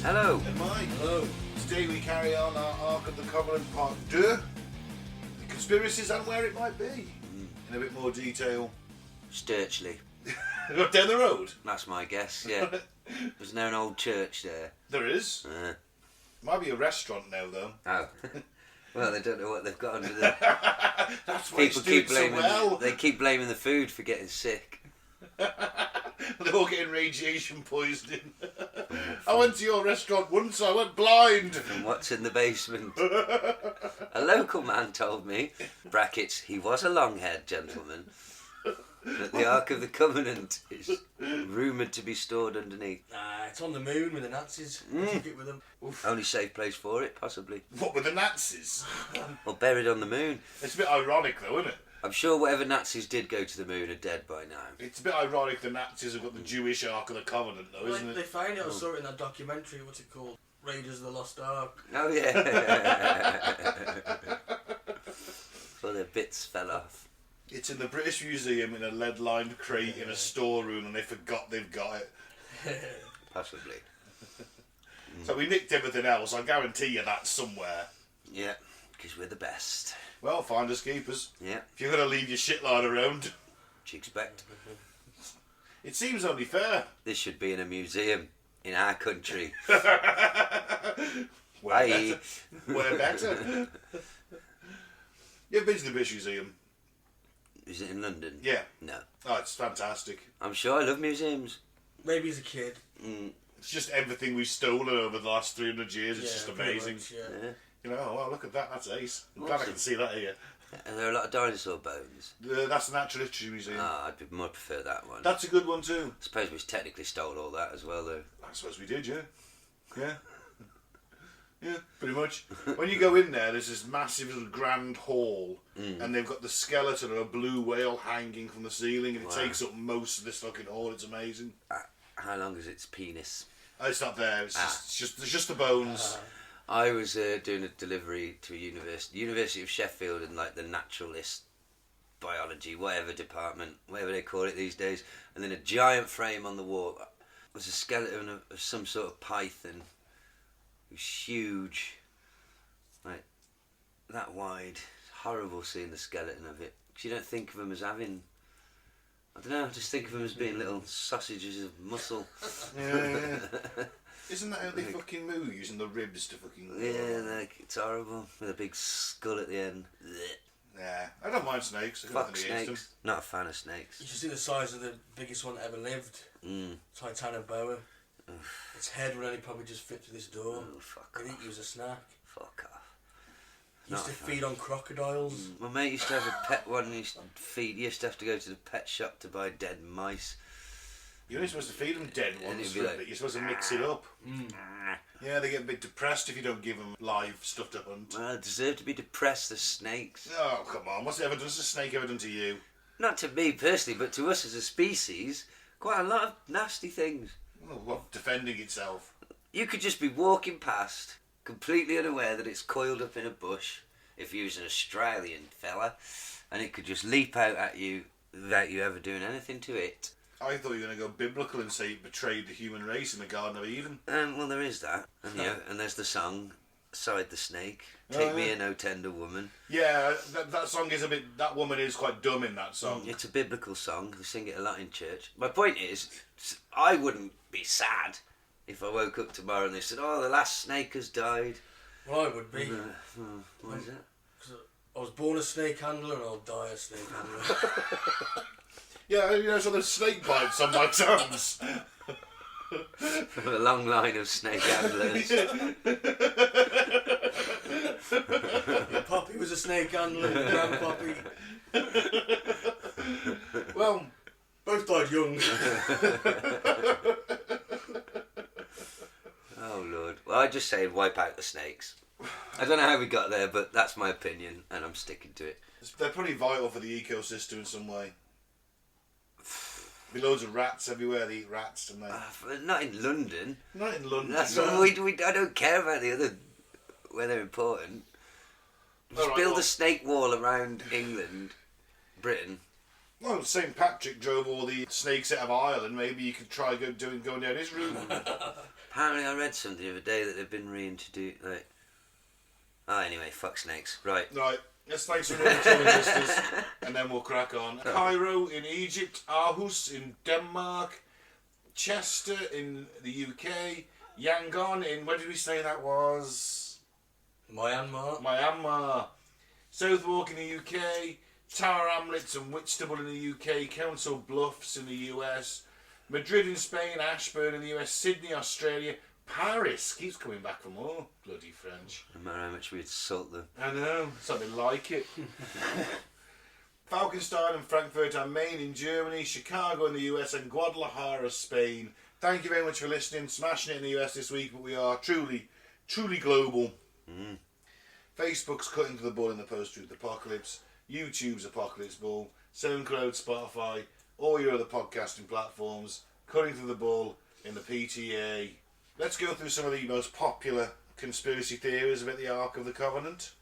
Hello. And Mike. Hello. Today we carry on our Ark of the Covenant Part 2. The conspiracies and where it might be. In a bit more detail. Sturchley. Down the road? That's my guess, yeah. There's now an old church there. There is. Might be a restaurant now though. Oh. Well, they don't know what they've got under there. That's why people keep blaming so well. They keep blaming the food for getting sick. They're all getting radiation poisoning. I went to your restaurant once, I went blind. From what's in the basement. A local man told me, brackets, he was a long-haired gentleman, that the Ark of the Covenant is rumoured to be stored underneath. It's on the moon with the Nazis. Keep it with them. Oof. Only safe place for it, possibly. What, with the Nazis? Or buried on the moon. It's a bit ironic though, isn't it? I'm sure whatever Nazis did go to the moon are dead by now. It's a bit ironic the Nazis have got the Jewish Ark of the Covenant though, isn't it? They found it, I saw it in that documentary, what's it called? Raiders of the Lost Ark. Oh yeah. Well, their bits fell off. It's in the British Museum in a lead-lined crate in a storeroom and they forgot they've got it. Possibly. So we nicked everything else, I guarantee you that's somewhere. Yeah, because we're the best. Well, finders keepers. Yeah. If you're going to leave your shit lying around. What do you expect? It seems only fair. This should be in a museum in our country. Where better? Where better? You ever been to the British Museum? Is it in London? Yeah. No. Oh, it's fantastic. I'm sure I love museums. Maybe as a kid. It's just everything we've stolen over the last 300 years. It's just amazing. Much, Yeah. You know, oh, wow, look at that. That's ace. I'm glad I can see that here. And there are a lot of dinosaur bones. That's the Natural History Museum. I'd more prefer that one. That's a good one too. I suppose we technically stole all that as well, though. I suppose we did, yeah. Yeah. Yeah, pretty much. When you go in there, there's this massive little grand hall, and they've got the skeleton of a blue whale hanging from the ceiling, and it takes up most of this fucking hall. It's amazing. How long is its penis? Oh, it's not there. It's just the bones. I was doing a delivery to a University of Sheffield, in like the naturalist biology, whatever department, whatever they call it these days, and then a giant frame on the wall was a skeleton of some sort of python. It was huge, like that wide. It's horrible seeing the skeleton of it, because you don't think of them as having, I don't know, I just think of them as being little sausages of muscle. Yeah. Isn't that how they fucking move, using the ribs to fucking... Yeah, it's horrible, with a big skull at the end. Nah, I don't mind snakes. Fuck snakes. Not a fan of snakes. You should see the size of the biggest one that ever lived. Titanoboa. Its head would only probably just fit through this door. Oh, fuck off. They'd eat you as a snack. Fuck off. Used to feed on crocodiles. My mate used to have a pet one, and he used to have to go to the pet shop to buy dead mice. You're only supposed to feed them dead ones, like, you're supposed to mix it up. Yeah, they get a bit depressed if you don't give them live stuff to hunt. Well, deserve to be depressed, the snakes. Oh, come on, what's a snake ever done to you? Not to me personally, but to us as a species, quite a lot of nasty things. Oh, what, defending itself? You could just be walking past, completely unaware that it's coiled up in a bush, if you was an Australian fella, and it could just leap out at you without you ever doing anything to it. I thought you were going to go biblical and say it betrayed the human race in the Garden of Eden. Well, there is that. And, and there's the song, Side the Snake, Take Me in, O Tender Woman. Yeah, that song is a bit... That woman is quite dumb in that song. It's a biblical song. They sing it a lot in church. My point is, I wouldn't be sad if I woke up tomorrow and they said, oh, the last snake has died. Well, I would be. Why is that? Because I was born a snake handler and I'll die a snake handler. Yeah, you know, so there's snake bites on my tongues. A long line of snake handlers. Your Poppy was a snake handler, Grandpoppy. Well, both died young. Oh Lord. Well, I just say wipe out the snakes. I don't know how we got there, but that's my opinion, and I'm sticking to it. They're pretty vital for the ecosystem in some way. Be loads of rats everywhere. They eat rats, don't they? Not in London. Not in London. That's no. what I don't care about the other where they're important. Just build a snake wall around England, Britain. Well, St. Patrick drove all the snakes out of Ireland. Maybe you could try going down his route. Apparently, I read something the other day that they've been reintroduced. Anyway, fuck snakes. Right. Right. Let's thanks for telling listeners, and then we'll crack on. Cairo in Egypt, Aarhus in Denmark, Chester in the UK, Yangon in, where did we say that was? Myanmar. Southwark in the UK, Tower Hamlets and Whitstable in the UK, Council Bluffs in the US, Madrid in Spain, Ashburn in the US, Sydney, Australia, Paris keeps coming back for more. Bloody French. No matter how much we insult them. I know, something like it. Falkenstein and Frankfurt am Main in Germany, Chicago in the US, and Guadalajara, Spain. Thank you very much for listening. Smashing it in the US this week, but we are truly, truly global. Facebook's Cutting to the Bull in the Post-Truth Apocalypse. YouTube's Apocalypse Bull. SoundCloud, Spotify, all your other podcasting platforms. Cutting to the Bull in the PTA. Let's go through some of the most popular conspiracy theories about the Ark of the Covenant.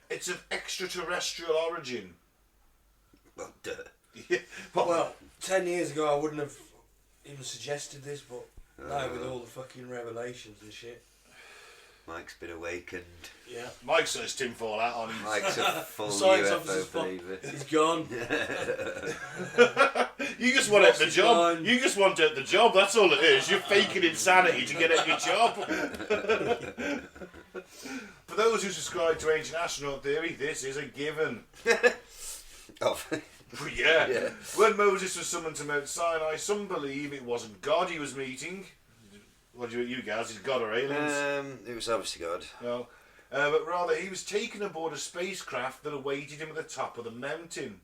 It's of extraterrestrial origin. Well, duh. Yeah, well, 10 years ago I wouldn't have even suggested this, but now with all the fucking revelations and shit. Mike's been awakened. Yeah. Mike's got his tinfoil hat on. Mike's a full Science UFO officer's believer. He's gone. You just want out the He's job. gone. You just want out the job. That's all it is. You're faking insanity to get out your job. For those who subscribe to ancient astronaut theory, this is a given. Oh. Yeah. When Moses was summoned to Mount Sinai, some believe it wasn't God he was meeting. What do you guys? Is God or aliens? It was obviously God. No. But rather, he was taken aboard a spacecraft that awaited him at the top of the mountain.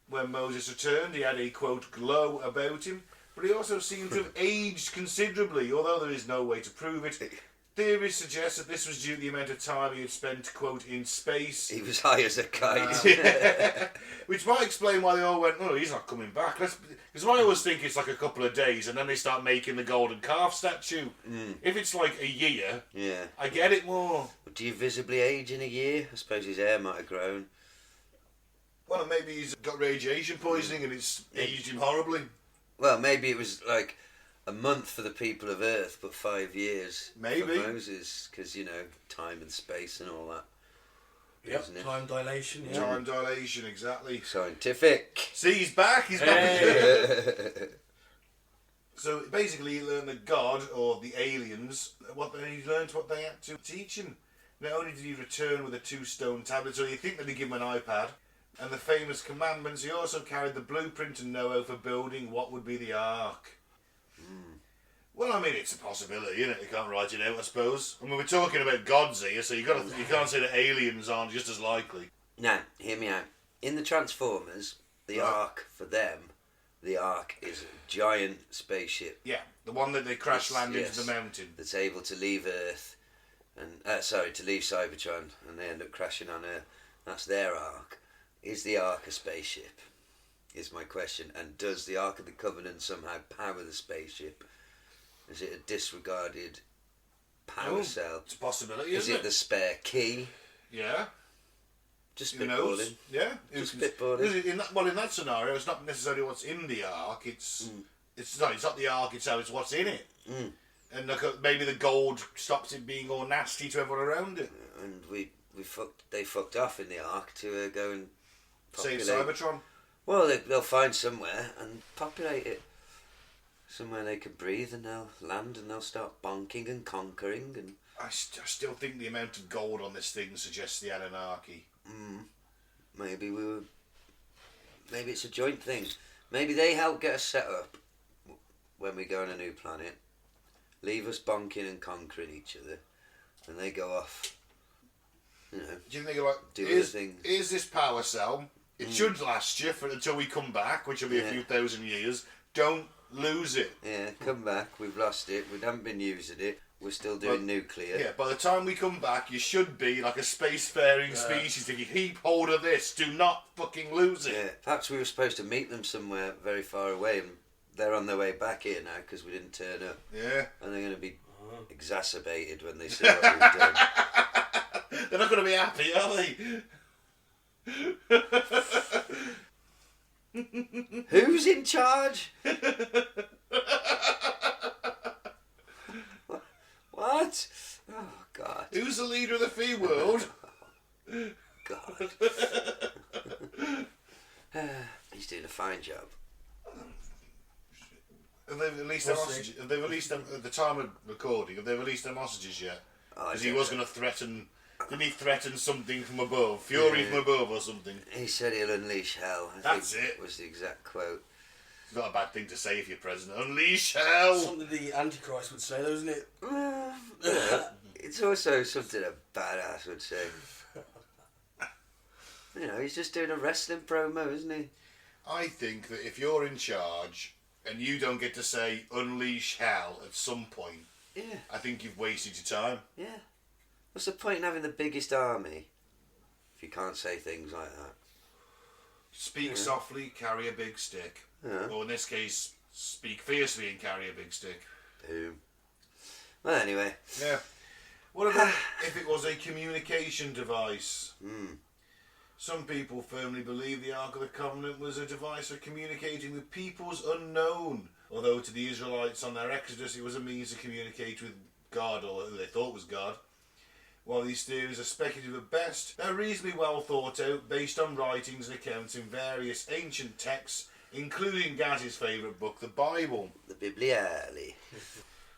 When Moses returned, he had a, quote, glow about him, but he also seemed to have aged considerably, although there is no way to prove it. Theories suggest that this was due to the amount of time he had spent, quote, in space. He was high as a kite. Which might explain why they all went, oh, he's not coming back. Because I always think it's like a couple of days, and then they start making the golden calf statue. If it's like a year, I get it more. Do you visibly age in a year? I suppose his hair might have grown. Well, maybe he's got radiation poisoning and it's aged him horribly. Well, maybe it was like a month for the people of Earth, but 5 years Maybe. for Moses, because, you know, time and space and all that. Yep, Isn't it? time dilation, yeah. Time dilation, exactly. Scientific. See, he's back. He's back. So basically, he learned that God or the aliens, he learned what they had to teach him. Not only did he return with the 2 stone tablets, or you think that he gave him an iPad, and the famous commandments, he also carried the blueprint and know-how for building what would be the Ark. Well, I mean, it's a possibility, isn't it? You can't write it out, I suppose. I mean, we're talking about gods here, so you can't say that aliens aren't just as likely. Now, hear me out. In the Transformers, the Ark, for them, the Ark is a giant spaceship. Yeah, the one that they crash land into the mountain. That's able to leave Earth, and to leave Cybertron, and they end up crashing on Earth. That's their Ark. Is the Ark a spaceship? Is my question. And does the Ark of the Covenant somehow power the spaceship? Is it a disregarded power cell? It's a possibility, Is isn't it the spare key? Yeah. Just Who knows? spitballing. Yeah. Just spitballing. In that scenario, it's not necessarily what's in the Ark. It's not the Ark itself. It's what's in it. And maybe the gold stops it being all nasty to everyone around it. And they fucked off in the Ark to go and Save populate. Cybertron. Well, they'll find somewhere and populate it. Somewhere they can breathe, and they'll land and they'll start bonking and conquering. And I still think the amount of gold on this thing suggests the anarchy. maybe it's a joint thing. Maybe they help get us set up when we go on a new planet, leave us bonking and conquering each other, and they go off. You know, Do you think they're like, do other things. here's this power cell. It should last you until we come back, which will be a few thousand years. Don't lose it. Yeah, come back. We've lost it. We haven't been using it. we're still doing nuclear. Yeah, by the time we come back, you should be like a spacefaring species thinking, keep hold of this, do not fucking lose it. Yeah, perhaps we were supposed to meet them somewhere very far away, and they're on their way back here now because we didn't turn up. Yeah. And they're going to be exacerbated when they see what we've done. They're not going to be happy, are they? Who's in charge? What? Oh, God. Who's the leader of the free world? God. He's doing a fine job. Have they released them hostages? Have they released them at the time of recording? Have they released them hostages yet? Because he was going to threaten. Didn't he threaten something from above? Fury from above or something? He said he'll unleash hell. That's it. Was the exact quote. It's not a bad thing to say if you're president. Unleash hell! Something the Antichrist would say, though, isn't it? Yeah. It's also something a badass would say. You know, he's just doing a wrestling promo, isn't he? I think that if you're in charge and you don't get to say unleash hell at some point, Yeah. I think you've wasted your time. Yeah. What's the point in having the biggest army if you can't say things like that? Speak softly, carry a big stick. Yeah. Or in this case, speak fiercely and carry a big stick. Boom. Well, anyway. Yeah. What about if it was a communication device? Some people firmly believe the Ark of the Covenant was a device for communicating with peoples unknown. Although to the Israelites on their exodus it was a means to communicate with God, or who they thought was God. While these theories are speculative at best, they're reasonably well thought out based on writings and accounts in various ancient texts, including Gaz's favourite book, the Bible. The Bibliale.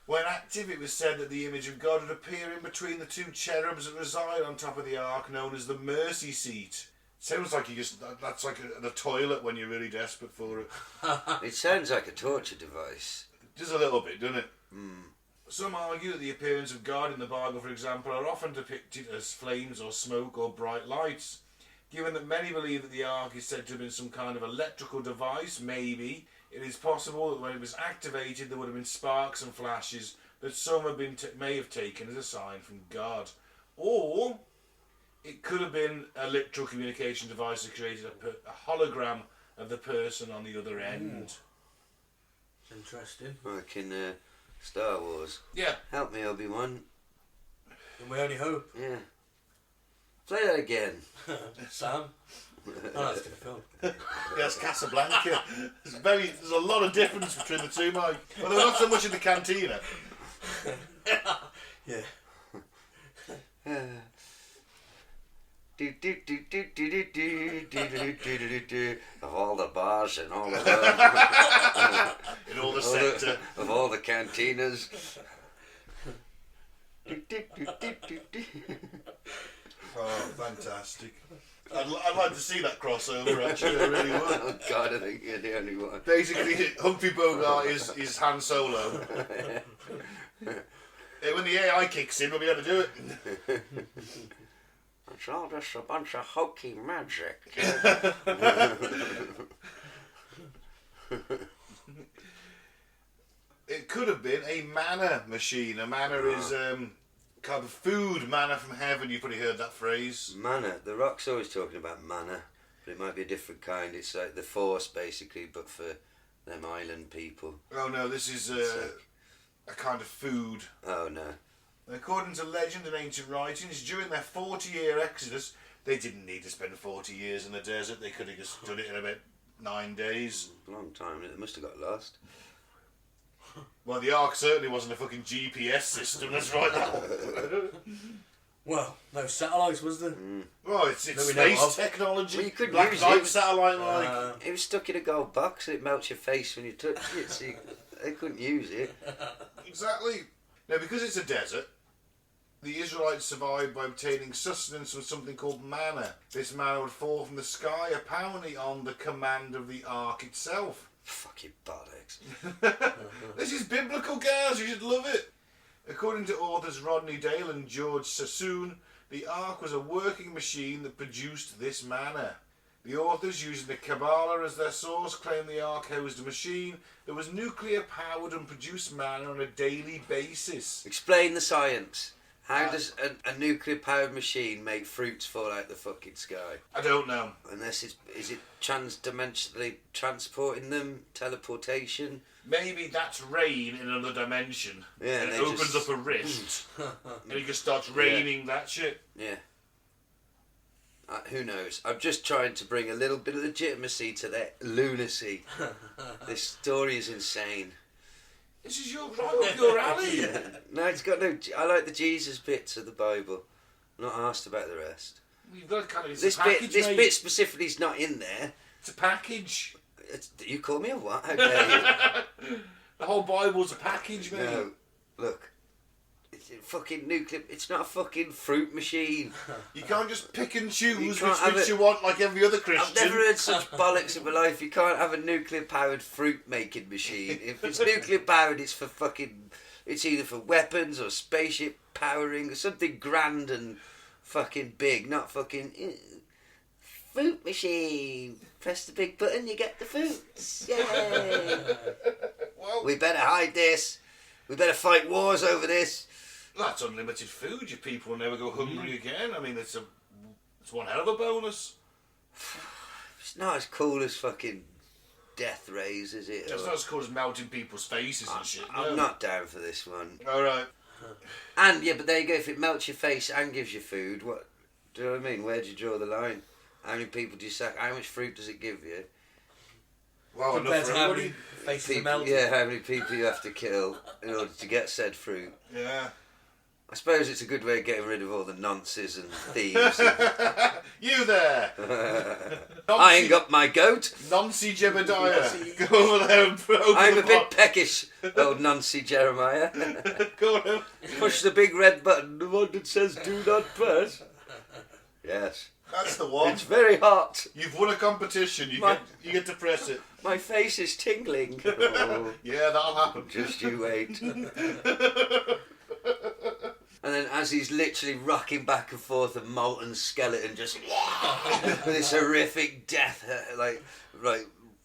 When active, it was said that the image of God would appear in between the two cherubs that reside on top of the ark, known as the mercy seat. Sounds like that's like the toilet when you're really desperate for it. It sounds like a torture device. Just a little bit, doesn't it? Some argue that the appearance of God in the Bible, for example, are often depicted as flames or smoke or bright lights. Given that many believe that the ark is said to have been some kind of electrical device, maybe, it is possible that when it was activated there would have been sparks and flashes that some may have taken as a sign from God. Or it could have been a literal communication device that created a hologram of the person on the other end. Interesting. Like in Star Wars. Yeah. Help me, Obi-Wan. And we only hope. Yeah. Play that again. Sam? Oh, that's going to film. Yes, Casablanca. There's a lot of difference between the two, Mike. Well, they're not so much in the cantina. Yeah. Of all the bars and all the In all the sector. of all the cantinas. Oh, fantastic. I'd like to see that crossover, actually. I really would. Oh God, I think you're the only one. Basically, Humphrey Bogart is Han Solo. When the AI kicks in, we'll be able to do it. It's all just a bunch of hokey magic. It could have been a manna machine. A manna is kind of food, manna from heaven. You've probably heard that phrase. Manna. The Rock's always talking about manna, but it might be a different kind. It's like the Force, basically, but for them island people. Oh no, this is a kind of food. Oh no. According to legend and ancient writings, during their 40-year exodus, they didn't need to spend 40 years in the desert. They could have just done it in about 9 days. A long time. They must have got lost. Well, the Ark certainly wasn't a fucking GPS system, that's right now. Well, no satellites, was there? Well, it's That we know space of. technology. Well, you couldn't Black use light it. satellite like. It was stuck in a gold box. It melts your face when you touch it. So they couldn't use it. Exactly. Now, because it's a desert, the Israelites survived by obtaining sustenance from something called manna. This manna would fall from the sky, apparently on the command of the Ark itself. Fucking bollocks. This is biblical, guys. You should love it. According to authors Rodney Dale and George Sassoon, the Ark was a working machine that produced this manna. The authors, using the Kabbalah as their source, claim the Ark housed a machine that was nuclear-powered and produced manna on a daily basis. Explain the science. How does a nuclear-powered machine make fruits fall out the fucking sky? I don't know. Unless is it trans-dimensionally transporting them? Teleportation? Maybe that's rain in another dimension. Yeah, and it they opens just- up a rift. And he just starts raining that shit. Yeah. Who knows? I'm just trying to bring a little bit of legitimacy to their lunacy. This story is insane. This is right up your alley. No, it's got no... I like the Jesus bits of the Bible. I'm not asked about the rest. You've got kind of, it's This a package, mate. bit specifically is not in there. It's a package. You call me a what? How dare you? The whole Bible's a package, mate. No, look. It's a fucking nuclear... It's not a fucking fruit machine. You can't just pick and choose can't have which it. you want like every other Christian. I've never heard such bollocks in my life. You can't have a nuclear-powered fruit-making machine. If it's nuclear-powered, it's for fucking... It's either for weapons or spaceship powering or something grand and fucking big, not fucking... fruit machine. Press the big button, you get the fruits. Yay! Well, We better hide this. We better fight wars over this. that's unlimited food. You people will never go hungry again. I mean, it's one hell of a bonus. It's not as cool as fucking death rays, is it? It's not as cool as melting people's faces and shit. No. I'm not down for this one. All right. And yeah, but there you go. If it melts your face and gives you food, what? Do you know what I mean? Where do you draw the line? How many people do you sack? How much fruit does it give you? Well, enough Compared for to how everybody. many faces are People, melted. yeah, how many people you have to kill in order to get said fruit? Yeah. I suppose it's a good way of getting rid of all the nonces and thieves. You there. I ain't got my goat. Nancy Jebediah. Go over there and open I'm the a bit pot. peckish, old Nancy Jeremiah. Go on. Push the big red button, the one that says do not press. Yes. That's the one. It's very hot. You've won a competition. You get to press it. My face is tingling. Oh, Yeah, that'll happen. just you wait. And then as he's literally rocking back and forth, a molten skeleton just with this horrific death,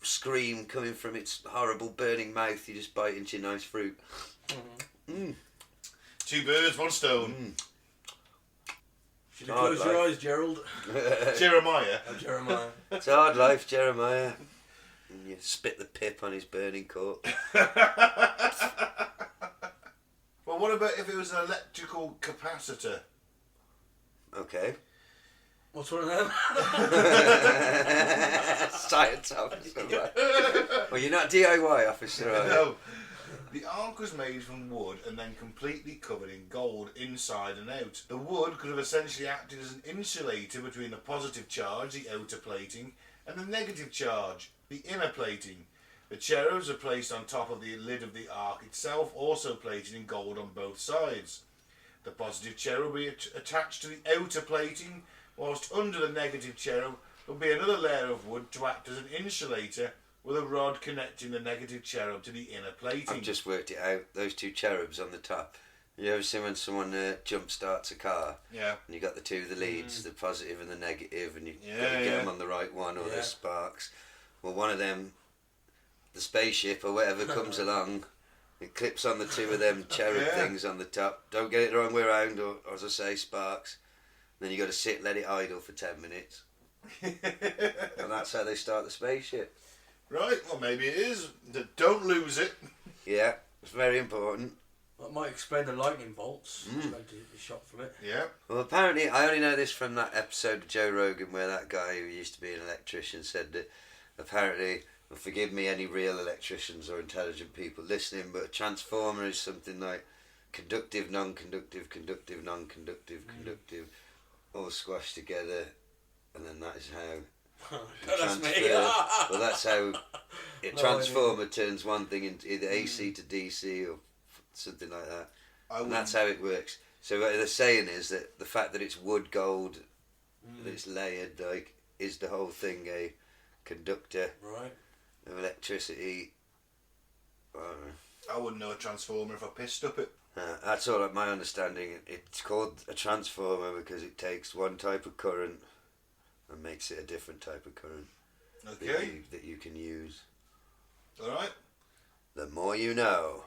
scream coming from its horrible burning mouth, you just bite into your nice fruit. Two birds, one stone. Should you close your eyes, Gerald? Jeremiah. Oh, Jeremiah. It's a hard life, Jeremiah. And you spit the pip on his burning corpse. Well, what about if it was an electrical capacitor? Okay. What's one of them? Science officer. Right. Well, you're not DIY officer, are you? No. The Ark was made from wood and then completely covered in gold inside and out. The wood could have essentially acted as an insulator between the positive charge, the outer plating, and the negative charge, the inner plating. The cherubs are placed on top of the lid of the Ark itself, also plated in gold on both sides. The positive cherub will be attached to the outer plating, whilst under the negative cherub will be another layer of wood to act as an insulator, with a rod connecting the negative cherub to the inner plating. I've just worked it out. Those two cherubs on the top. You ever seen when someone jump starts a car? Yeah. And you got the two of the leads, the positive and the negative, and you got Yeah, to get yeah. them on the right one, or Yeah. there's sparks. Well, one of them, the spaceship or whatever comes along, it clips on the two of them cherub Yeah. things on the top. Don't get it the wrong way around, or as I say, sparks. Then you got to sit, let it idle for 10 minutes, and that's how they start the spaceship. Right, well maybe it is. Don't lose it. Yeah, it's very important. That might explain the lightning bolts. Meant to be shot from it. Yeah. Well, apparently, I only know this from that episode of Joe Rogan where that guy who used to be an electrician said that apparently, and forgive me any real electricians or intelligent people listening, but a transformer is something like conductive, non-conductive, conductive, non-conductive, conductive, all squashed together, and then that is how That's me. well, that's how a transformer turns one thing into either AC to DC or something like that. And that's how it works. So what they're saying is that the fact that it's wood gold, that it's layered, like, is the whole thing a conductor Right. of electricity. I wouldn't know a transformer if I pissed up it. That's all my understanding. It's called a transformer because it takes one type of current and makes it a different type of current Okay. that you can use. All right. The more you know.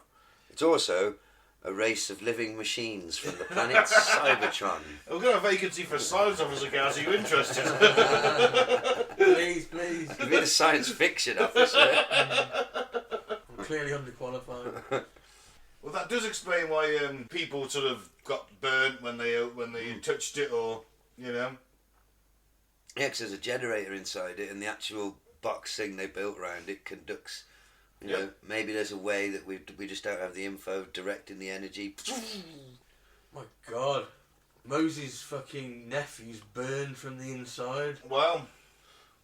It's also a race of living machines from the planet Cybertron. We've got a vacancy for a science officer, guys. Are you interested? Please, please. Could be the science fiction officer. I'm clearly underqualified. Well, that does explain why people sort of got burnt when they touched it, or you know. Yeah, 'cause there's a generator inside it, and the actual box thing they built around it conducts. You know, maybe there's a way that we just don't have the info directing the energy. My God. Moses' fucking nephew's burned from the inside. Well,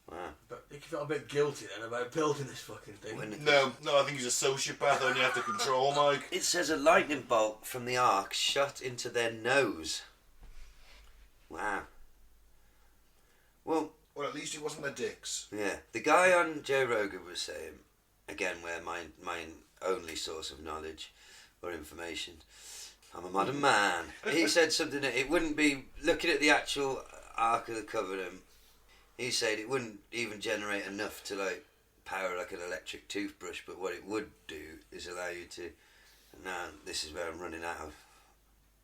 Wow. But you felt a bit guilty then about building this fucking thing. no, I think he's a sociopath. Only have to control, Mike. It says a lightning bolt from the ark shot into their nose. Wow. Well, at least it wasn't their dicks. yeah. The guy on Joe Rogan was saying, again, where my only source of knowledge or information. I'm a modern man. He said something that it wouldn't be, looking at the actual Ark of the Covenant, he said it wouldn't even generate enough to like power like an electric toothbrush, but what it would do is allow you to, now this is where I'm running out of,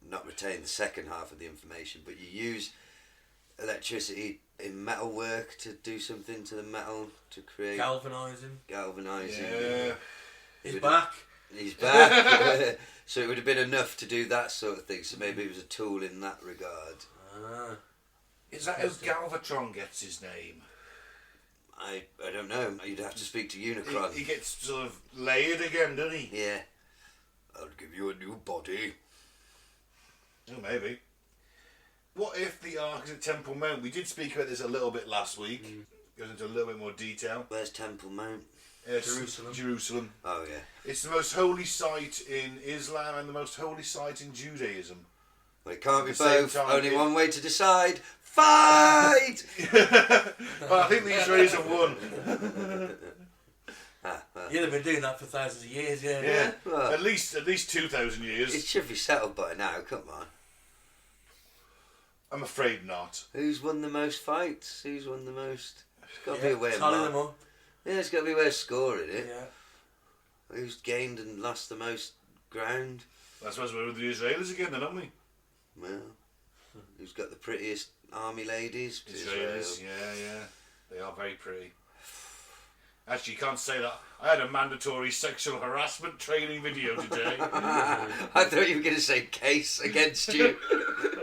not retain the second half of the information, but you use electricity in metal work to do something to the metal to create Galvanising. Yeah. He's back. He's back. So it would have been enough to do that sort of thing. So maybe it was a tool in that regard. Ah. Is that how Galvatron gets his name? I don't know. You'd have to speak to Unicron. He gets sort of layered again, doesn't he? Yeah. I'll give you a new body. Oh, maybe. What if the Ark is at Temple Mount? We did speak about this a little bit last week. Goes into a little bit more detail. Where's Temple Mount? Jerusalem. Oh yeah. It's the most holy site in Islam and the most holy site in Judaism. Well, it can't be At the same both. time, Only one way to decide. Fight! Well, I think the Israelis have won. Yeah, they've been doing that for thousands of years, yeah. Yeah. Well, At least 2,000 years. it should be settled by now. Come on. I'm afraid not. Who's won the most fights? Who's won the most? There's got to be a way of tally them up. Yeah, there's got to be a way of scoring it. Yeah. Who's gained and lost the most ground? I suppose we're with the Israelis again, then, aren't we? Well, who's got the prettiest army ladies? Israelis, yeah. They are very pretty. Actually, you can't say that. I had a mandatory sexual harassment training video today. I thought you were going to say case against you.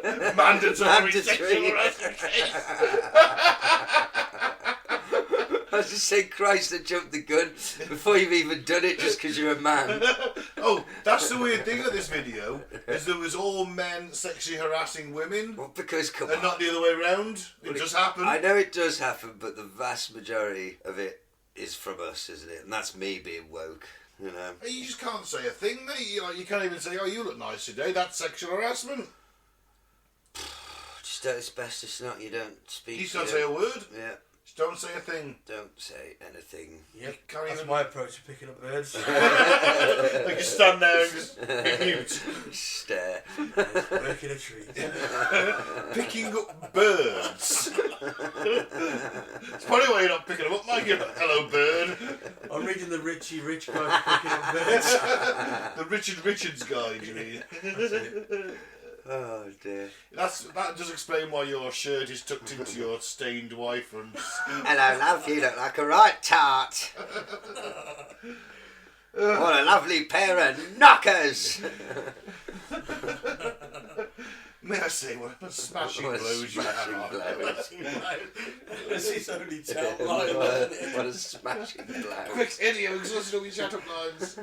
Mandatory sexual harassment case. I was just saying, Christ, I jumped the gun before you've even done it just because you're a man. Oh, that's the weird thing of this video, is there was all men sexually harassing women, Well, because, come and on. not the other way around. It does happen. I know it does happen, but the vast majority of it is from us, isn't it? And that's me being woke, you know. You just can't say a thing, mate. You can't even say, oh, you look nice today. That's sexual harassment. Just it's best to not, you don't speak. You can't say a word. Yeah, Just don't say a thing. don't say anything. Yep, Can't that's even- my approach to picking up birds. Like you stand there and just be mute. Stare. Working a tree. Picking up birds. It's probably why you're not picking them up, Mike. You're like, hello, bird. I'm reading the Richie Rich guide for picking up birds. The Richard Richards guide, you mean? Oh dear. That does explain why your shirt is tucked into your stained wife and Hello, love. You look like a right tart. What a lovely pair of knockers. may I say what a smashing What a blows you smashing have. blows. This is only tell What line. what a smashing blow. Quick, Eddie, I'm exhausted all your chat-up lines.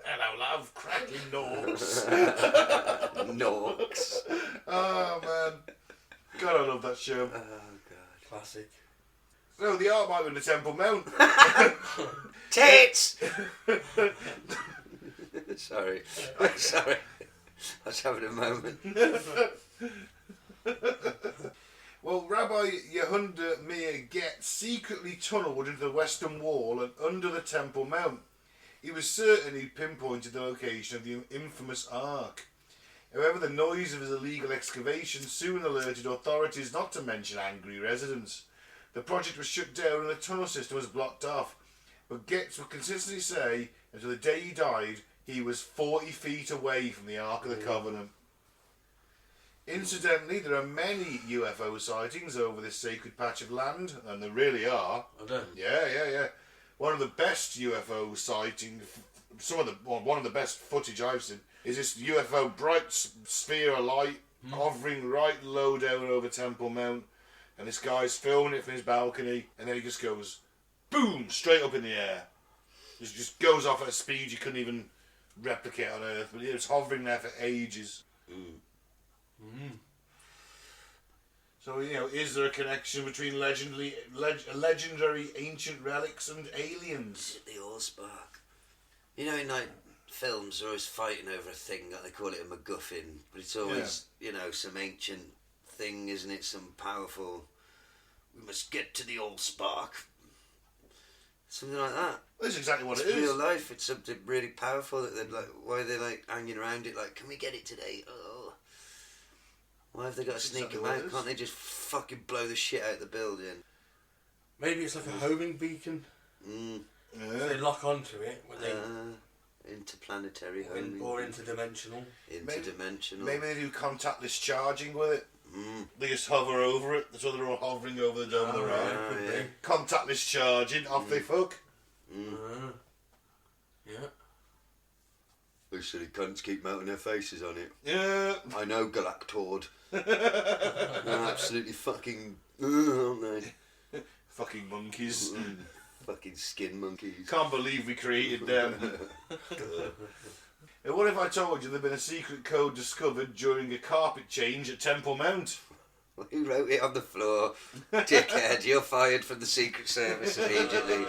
Hello, love. Crackling norks. Norks. Oh, man. God, I love that show. Oh god. Classic. No, the art might be in the Temple Mount. Tits! Sorry. Sorry. I was having a moment. Well, Rabbi Yehuda Meir Getz secretly tunnelled into the Western Wall and under the Temple Mount. He was certain he'd pinpointed the location of the infamous Ark. However, the noise of his illegal excavation soon alerted authorities, not to mention angry residents. The project was shut down and the tunnel system was blocked off. But Getz would consistently say, until the day he died, he was 40 feet away from the Ark of the Covenant. Incidentally, there are many UFO sightings over this sacred patch of land, and there really are. I don't. Yeah. One of the best UFO sightings, one of the best footage I've seen, is this UFO bright sphere of light hovering right low down over Temple Mount, and this guy's filming it from his balcony, and then he just goes, boom, straight up in the air. Just goes off at a speed you couldn't even replicate on Earth, but it was hovering there for ages. So, is there a connection between legendary ancient relics and aliens? The Allspark. In like films, they're always fighting over a thing, like they call it a MacGuffin, but it's always, some ancient thing, isn't it? Some powerful, we must get to the Allspark. Something like that. That's exactly what it's it is. Real life, it's something really powerful that they're like, why are they like hanging around it like, can we get it today? Oh. Why have they got to sneak them out? Can't they just fucking blow the shit out of the building? Maybe it's like a homing beacon. If they lock onto it, when they interplanetary homing. Or interdimensional. Interdimensional. Maybe they do contactless charging with it. They just hover over it, so they're all hovering over the Dome of the Rock. Yeah. Contactless charging, off they fuck. Yeah. Those silly cunts keep melting their faces on it. Yeah. I know, Galactord. They're absolutely fucking, aren't they? Fucking monkeys. Fucking skin monkeys. Can't believe we created them. And what if I told you there'd been a secret code discovered during a carpet change at Temple Mount? Who wrote it on the floor? Dickhead, you're fired from the Secret Service immediately.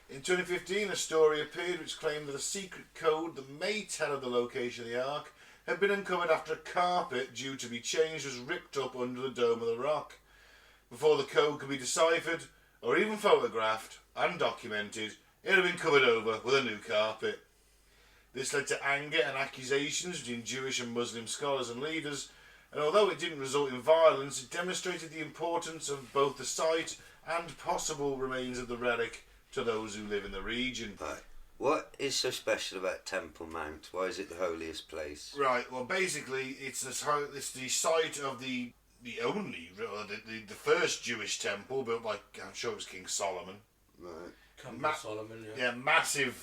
In 2015, a story appeared which claimed that a secret code that may tell of the location of the Ark had been uncovered after a carpet due to be changed was ripped up under the Dome of the Rock. Before the code could be deciphered, or even photographed and documented, it had been covered over with a new carpet. This led to anger and accusations between Jewish and Muslim scholars and leaders, and although it didn't result in violence, it demonstrated the importance of both the site and possible remains of the relic to those who live in the region. Right. What is so special about Temple Mount? Why is it the holiest place? Right, well basically it's the site of the first Jewish temple built by, I'm sure it was King Solomon. Right. Solomon, yeah, massive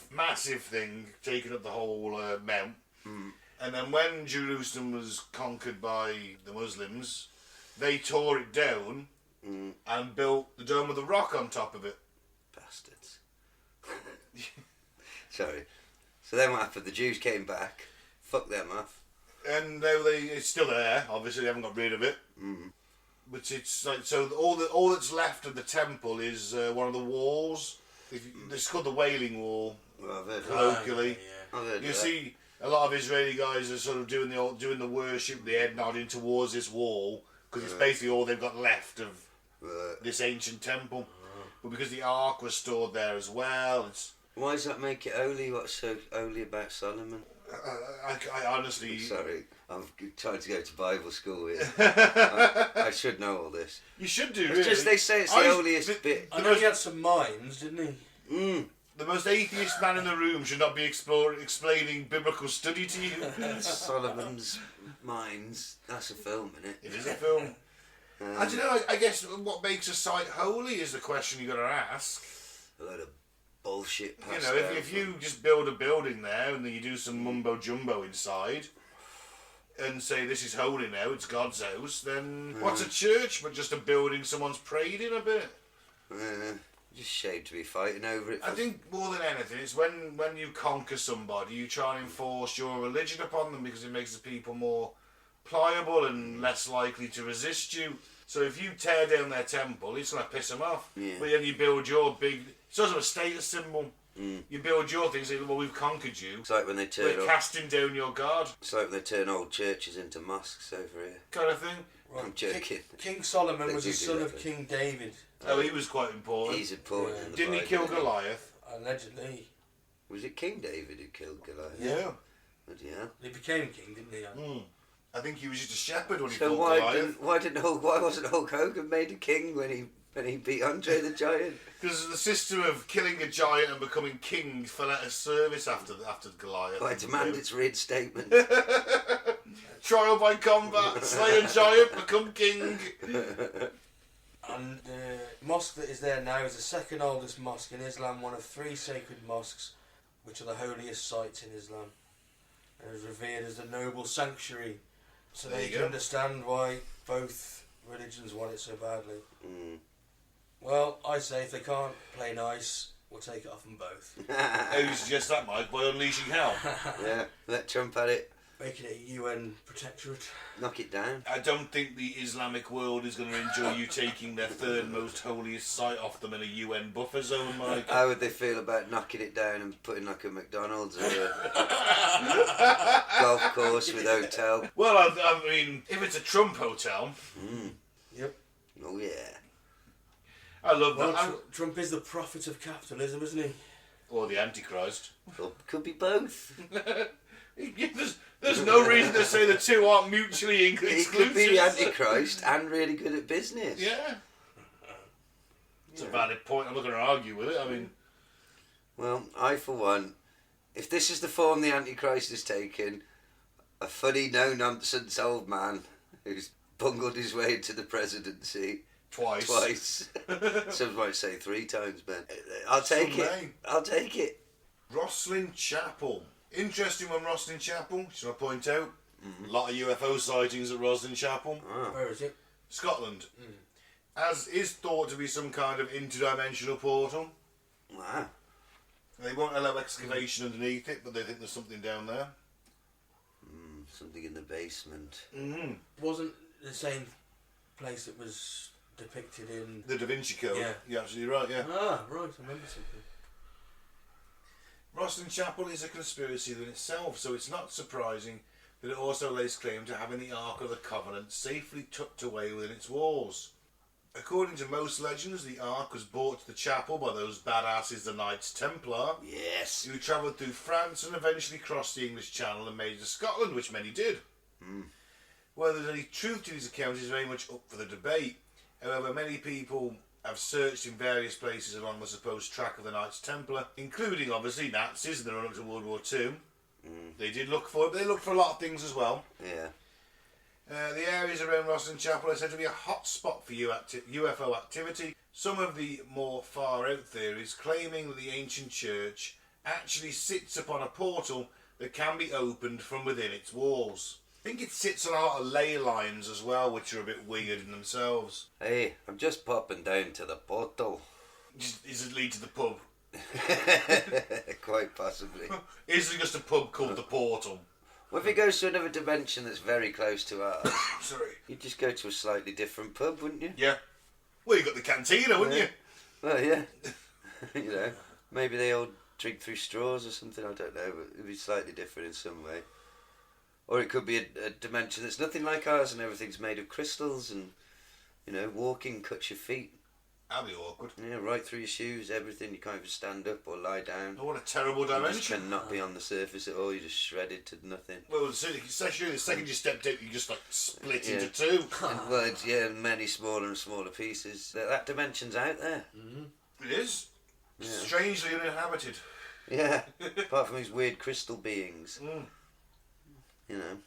thing, taking up the whole mount. And then when Jerusalem was conquered by the Muslims, they tore it down and built the Dome of the Rock on top of it. Bastards. Sorry. So then what happened? The Jews came back, fucked them off. And now it's still there, obviously they haven't got rid of it. But it's like, so all that's left of the temple is one of the walls. It's called the Wailing Wall, Well, I've heard colloquially. I've heard You of see, a lot of Israeli guys are sort of doing the worship, the head nodding towards this wall, because it's basically all they've got left of this ancient temple. But because the Ark was stored there as well, it's... Why does that make it holy? What's so holy about Solomon? I honestly... Sorry, I'm trying to go to Bible school here. I should know all this. You should do, It's really. just they say it's the holiest bit. I know he had some mines, didn't he? The most atheist man in the room should not be explaining biblical study to you. Solomon's Mines. That's a film, isn't it? It is a film. I don't know, I guess what makes a site holy is the question you've got to ask. A load of bullshit. You know, if you just build a building there and then you do some mumbo jumbo inside and say this is holy now, it's God's house, then what's a church but just a building someone's prayed in a bit? Just shame to be fighting over it. I think more than anything, it's when you conquer somebody, you try and enforce your religion upon them because it makes the people more pliable and less likely to resist you. So if you tear down their temple, it's going to piss them off. Yeah. But then you build your big... It's also a status symbol. You build your thing, say, well, we've conquered you. It's like when they turn We're casting down your guard. It's like when they turn old churches into mosques over here. Kind of thing. Right. I'm joking. King Solomon They was do the do son that of thing. King David. Oh, he was quite important. He's important in the Didn't he Bible, kill isn't Goliath? Allegedly. Was it King David who killed Goliath? Yeah. But yeah. He became king, didn't he? I think he was just a shepherd when he So fought Goliath. why wasn't Hulk Hogan made a king when he beat Andre the Giant? Because the system of killing a giant and becoming king fell out of service after Goliath. I demand its reinstatement. Trial by combat, slay a giant, become king. And the mosque that is there now is the second oldest mosque in Islam, one of 3 sacred mosques, which are the holiest sites in Islam. And is revered as a noble sanctuary. So There they you can go. understand why both religions want it so badly. Mm. Well, I say if they can't play nice, we'll take it off them both. How do you suggest that, Mike? By unleashing hell? Yeah, let Trump at it. Making it a UN protectorate. Knock it down. I don't think the Islamic world is going to enjoy you taking their third most holiest site off them in a UN buffer zone, Mike. How would they feel about knocking it down and putting like a McDonald's or a golf course with hotel? Well, I mean, if it's a Trump hotel, Yep. Oh yeah. I love Well, that. Trump is the prophet of capitalism, isn't he? Or the Antichrist. Well, could be both. There's no reason to say the two aren't mutually He exclusive. could be the Antichrist and really good at business. Yeah. It's a valid point. I'm not going to argue with it. I mean, Well, I for one, if this is the form the Antichrist has taken, a funny, no-nonsense old man who's bungled his way into the presidency twice. Some might say 3 times, Ben. I'll take Some it. may. I'll take it. Roslin Chapel. Interesting one, Roslin Chapel. Should I point out? A lot of UFO sightings at Roslin Chapel. Oh. Where is it? Scotland. As is thought to be some kind of interdimensional portal. Wow. They won't allow excavation underneath it, but they think there's something down there. Something in the basement. Mm-hmm. Wasn't the same place that was depicted in... The Da Vinci Code. Yeah. You're absolutely right, yeah. Ah, right, I remember something. Roslin Chapel is a conspiracy in itself, so it's not surprising that it also lays claim to having the Ark of the Covenant safely tucked away within its walls. According to most legends, the Ark was brought to the chapel by those badasses, the Knights Templar, Yes. who travelled through France and eventually crossed the English Channel and made it to Scotland, which many did. Whether there's any truth to these accounts is very much up for the debate. However, many people have searched in various places along the supposed track of the Knights Templar, including obviously Nazis in the run-up to World War II. They did look for it, but they looked for a lot of things as well. Yeah. The areas around Roslin Chapel are said to be a hot spot for UFO activity. Some of the more far-out theories claiming that the ancient church actually sits upon a portal that can be opened from within its walls. I think it sits on a lot of ley lines as well, which are a bit weird in themselves. Hey, I'm just popping down to the portal. Does it lead to the pub? Quite possibly. Is it just a pub called the Portal? Well, if it goes to another dimension that's very close to ours, Sorry. you'd just go to a slightly different pub, wouldn't you? Yeah. Well, you got the cantina, wouldn't you? Well, yeah. You know, maybe they all drink through straws or something, I don't know, but it'd be slightly different in some way. Or it could be a dimension that's nothing like ours and everything's made of crystals and, you know, walking cuts your feet. That'd be awkward. Yeah, right through your shoes, everything. You can't even stand up or lie down. Oh, what a terrible You just dimension. cannot be on the surface at all. You're just shredded to nothing. Well, especially the second you stepped out, you just like split Yeah. into two. And, well, it's, yeah, many smaller and smaller pieces. That dimension's out there. It is. Yeah. Strangely uninhabited. Yeah, apart from these weird crystal beings. You know.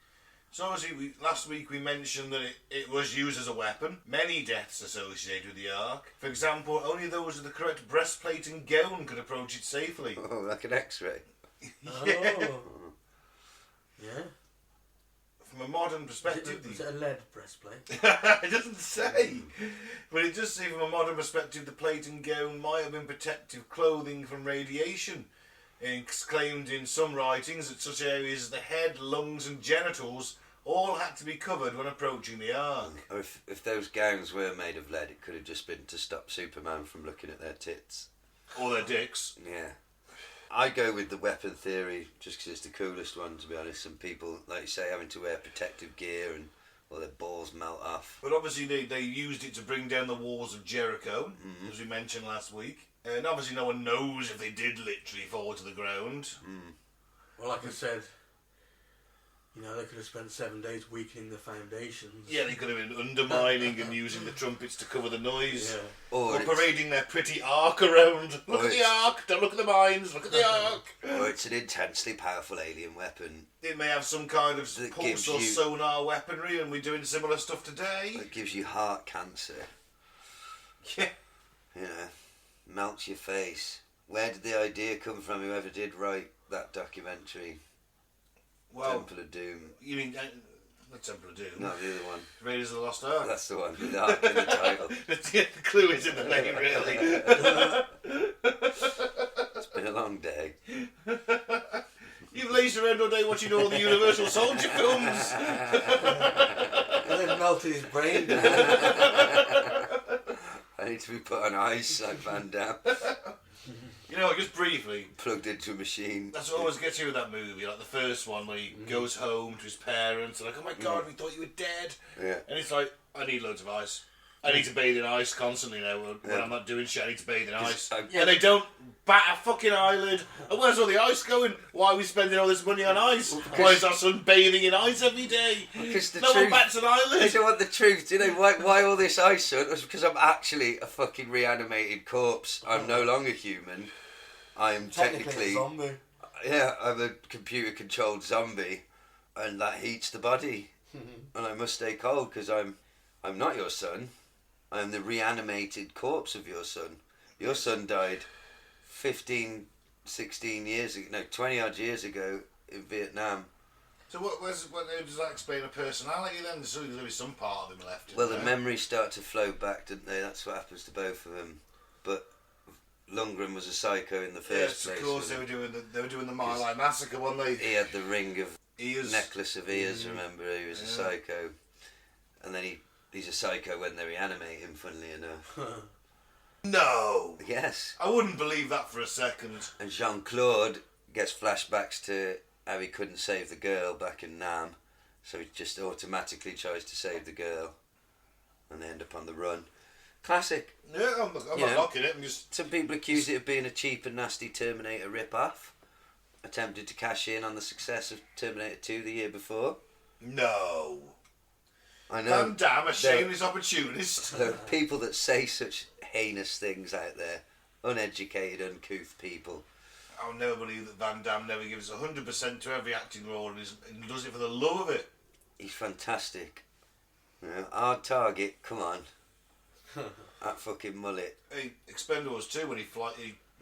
So obviously, last week we mentioned that it was used as a weapon. Many deaths associated with the Ark. For example, only those with the correct breastplate and gown could approach it safely. Oh, like an X-ray. Oh. Yeah. From a modern perspective... Is it a lead breastplate? It doesn't say. But it does say from a modern perspective the plate and gown might have been protective clothing from radiation. It's claimed in some writings that such areas as the head, lungs and genitals all had to be covered when approaching the Ark. Or if those gowns were made of lead, it could have just been to stop Superman from looking at their tits. Or their dicks. Yeah. I go with the weapon theory just because it's the coolest one, to be honest. Some people, like you say, having to wear protective gear and or their balls melt off. But obviously they used it to bring down the walls of Jericho, as we mentioned last week. And obviously no one knows if they did literally fall to the ground. Well, like I said, You know, they could have spent 7 days weakening the foundations. Yeah, they could have been undermining and using the trumpets to cover the noise. Yeah. Or parading their pretty ark around. Look at the ark, don't look at the mines, look at the ark. Or it's an intensely powerful alien weapon. It may have some kind of That pulse gives or you- sonar weaponry, and we're doing similar stuff today. It gives you heart cancer. Yeah. You know, melts your face. Where did the idea come from, whoever did write that documentary? Well, Temple of Doom. you mean the Temple of Doom? No, the other one. Raiders of the Lost Ark. That's the one with the ark in the title. The clue is in the name, really. It's been a long day. You've lazed around all day watching all the Universal Soldier films. And then melted his brain down. I need to be put on ice like Van Damme. You know, just briefly, Plugged into a machine. that's what always gets you with that movie, like the first one where he goes home to his parents and like, oh my god, we thought you were dead. Yeah. And it's like, I need loads of ice. I need to bathe in ice constantly now. When Yeah. I'm not doing shit, I need to bathe in ice. I- And they don't bat a fucking eyelid. And where's all the ice going? Why are we spending all this money on ice? Why is our son bathing in ice every day? Because the No one truth, bats an they eyelid. don't want the truth, do they? Why all this ice, son? It's because I'm actually a fucking reanimated corpse. I'm no longer human. I'm Technically technically, a zombie. yeah, I'm a computer-controlled zombie, and that heats the body, and I must stay cold because I'm not your son. I'm the reanimated corpse of your son. Your son died 15, 16 years ago, no, 20 odd years ago in Vietnam. So what does that explain a personality then? There's going to be some part of him left. Isn't Well, the there? memories start to flow back, don't they? That's what happens to both of them. But Lundgren was a psycho in the first Yes, of place. course they were doing the Mile High Massacre, weren't they? He had the ring of Ears. necklace of ears. Remember, he was a Yeah. psycho, and then he's a psycho when they reanimate him. Funnily enough, No, yes. I wouldn't believe that for a second. And Jean-Claude gets flashbacks to how he couldn't save the girl back in Nam, so he just automatically tries to save the girl, and they end up on the run. Classic. Yeah, I'm You not know. knocking it. I'm just Some people accuse it of being a cheap and nasty Terminator rip-off, attempted to cash in on the success of Terminator 2 the year before. no. I know. Van Damme, a shameless opportunist. There are people that say such heinous things out there. Uneducated, uncouth people. I'll never believe that Van Damme never gives 100% to every acting role and does it for the love of it. He's fantastic. You know, hard target, come on. That fucking mullet. Hey, Expendables 2 when he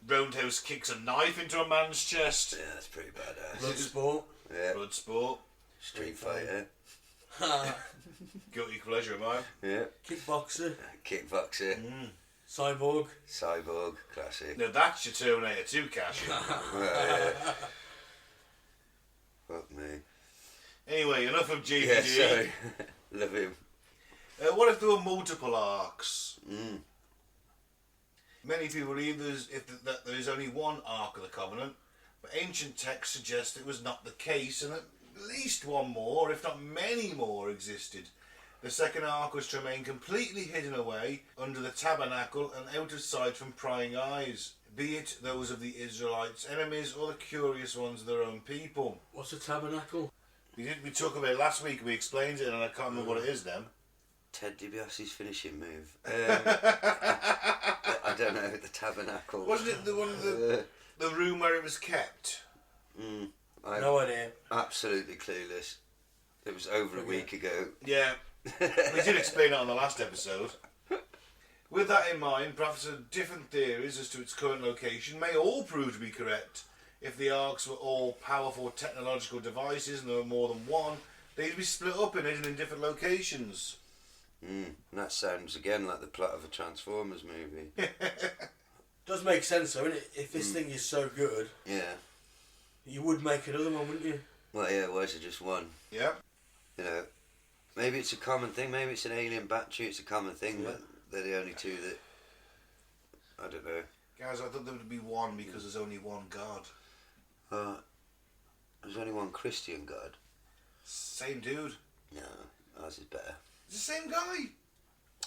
roundhouse kicks a knife into a man's chest. Yeah, that's pretty badass. Bloodsport. Yeah. Blood sport. Street Fighter. Guilty pleasure of mine. Yeah. Kickboxer. Kickboxer. Cyborg. Cyborg. Classic. Now that's your Terminator 2 cash. Yeah. Fuck me. Anyway, enough of GPD. Yeah, sorry. Love him. What if there were multiple arcs? Mm. Many people believe that there is only one Ark of the Covenant, but ancient texts suggest it was not the case, and at least one more, if not many more, existed. The second Ark was to remain completely hidden away under the tabernacle and out of sight from prying eyes, be it those of the Israelites' enemies or the curious ones of their own people. What's a tabernacle? We talked about it last week and we explained it, and I can't remember what it is now. Ted DiBiase's finishing move. I don't know, the tabernacle. Wasn't it the one of the room where it was kept? I'm No idea. absolutely clueless. It was over a week ago. Yeah, we did explain it on the last episode. With that in mind, perhaps different theories as to its current location may all prove to be correct. If the arcs were all powerful technological devices and there were more than one, they'd be split up and hidden in different locations. And that sounds again like the plot of a Transformers movie. Does make sense though, innit? If this thing is so good, Yeah. you would make another one, wouldn't you? Well, yeah, why is it just one? Yeah. You know, maybe it's a common thing, maybe it's an alien battery, it's a common thing, but they're the only two that... I don't know. Guys, I thought there would be one because there's only one God. There's only one Christian God. Same dude. No, ours is better. It's the same guy.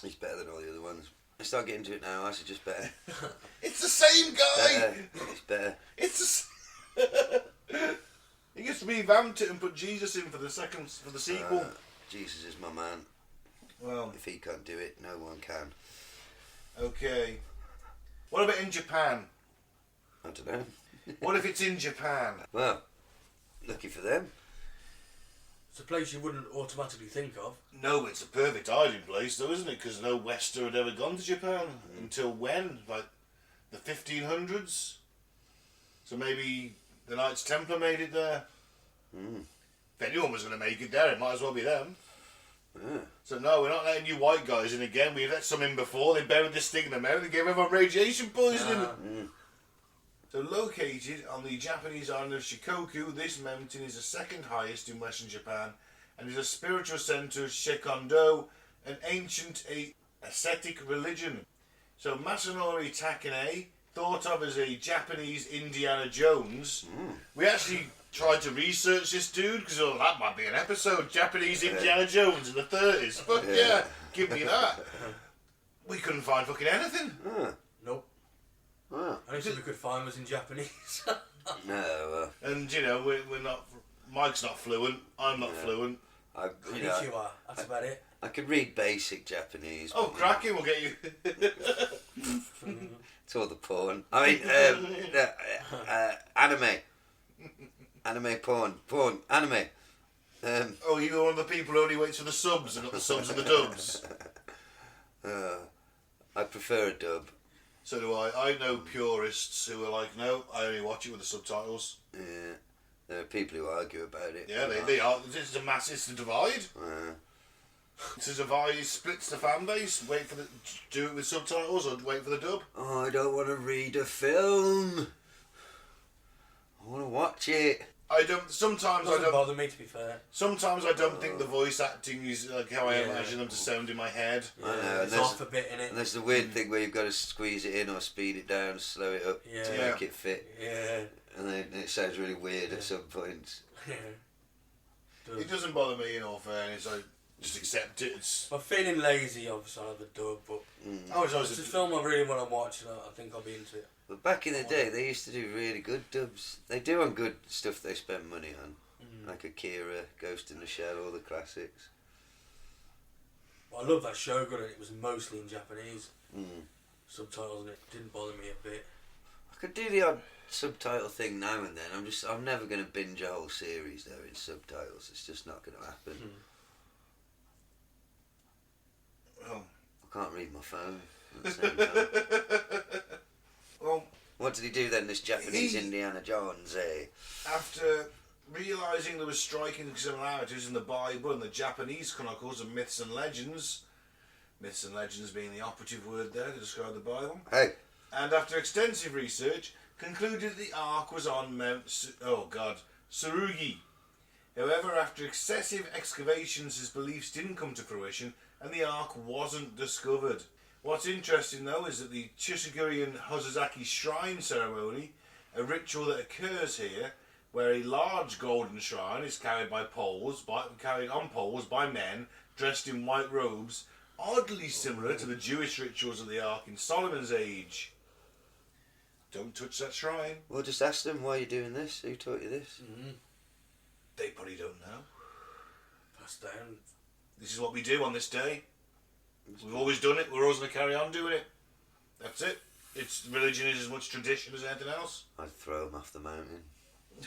He's better than all the other ones. Let's start getting to it now, ours is just better. It's the same guy. Better. It's better. It's the He just revamped it and put Jesus in for the sequel. Jesus is my man. Well, If he can't do it, no one can. okay. What about in Japan? I don't know. What if it's in Japan? Well, lucky for them. It's a place you wouldn't automatically think of. No, it's a perfect hiding place, though, isn't it? Because no Wester had ever gone to Japan until when? Like the 1500s. So maybe the Knights Templar made it there. If anyone was going to make it there, it might as well be them. So no, we're not letting you white guys in again. We let some in before. They buried this thing in America. They gave everyone radiation poisoning. So located on the Japanese island of Shikoku, this mountain is the second highest in Western Japan and is a spiritual centre of Seikondo, an ancient ascetic religion. So Masanori Takane, thought of as a Japanese Indiana Jones. We actually tried to research this dude because that might be an episode, Japanese Indiana Jones in the 30s. Fuck yeah, give me that. We couldn't find fucking anything. Nope. Only thing we could find was in Japanese. No. And you know, we're not. Mike's not fluent. I'm not fluent. At least you are. That's about it. I could read basic Japanese. Oh, cracking! We'll get you. It's all the porn. I mean, anime porn, anime. Oh, you're one of the people who only waits for the subs and not the subs and the dubs. I prefer a dub. So do I. I know purists who are like, no, I only watch it with the subtitles. Yeah, there are people who argue about it. Yeah, they are. It's a massive divide. It's a divide. It splits the fan base. Wait for do it with subtitles or wait for the dub. Oh, I don't want to read a film. I want to watch it. Sometimes Doesn't bother me, to be fair. Sometimes I don't think the voice acting is like how I imagine them to sound in my head. Yeah, I know. it's off a bit, innit? And there's the weird thing where you've got to squeeze it in or speed it down, slow it up to make it fit. Yeah. And then it sounds really weird at some points. It doesn't bother me in all fairness. I just accept it. I'm feeling lazy, obviously, on the dub, but it's a film I really want to watch, and I think I'll be into it. But back in the day, they used to do really good dubs. They do on good stuff they spend money on. Like Akira, Ghost in the Shell, all the classics. Well, I love that Shogun, and it was mostly in Japanese. Subtitles, and it didn't bother me a bit. I could do the odd subtitle thing now and then. I'm never going to binge a whole series though in subtitles. It's just not going to happen. Oh. I can't read my phone at the same time. Well, what did he do then, this Japanese Indiana Jones, eh? After realising there was striking similarities in the Bible and the Japanese chronicles of myths and legends being the operative word there to describe the Bible, and after extensive research, concluded the Ark was on Mount Tsurugi. However, after excessive excavations, his beliefs didn't come to fruition, and the Ark wasn't discovered. What's interesting, though, is that the Chisagurian Hosazaki Shrine ceremony, a ritual that occurs here, where a large golden shrine is carried on poles by men dressed in white robes, oddly similar to the Jewish rituals of the Ark in Solomon's age. Don't touch that shrine. Well, just ask them why you're doing this. Who taught you this? They probably don't know. Passed down. This is what we do on this day. We've always done it. We're always going to carry on doing it. That's it. Religion is as much tradition as anything else. I'd throw them off the mountain.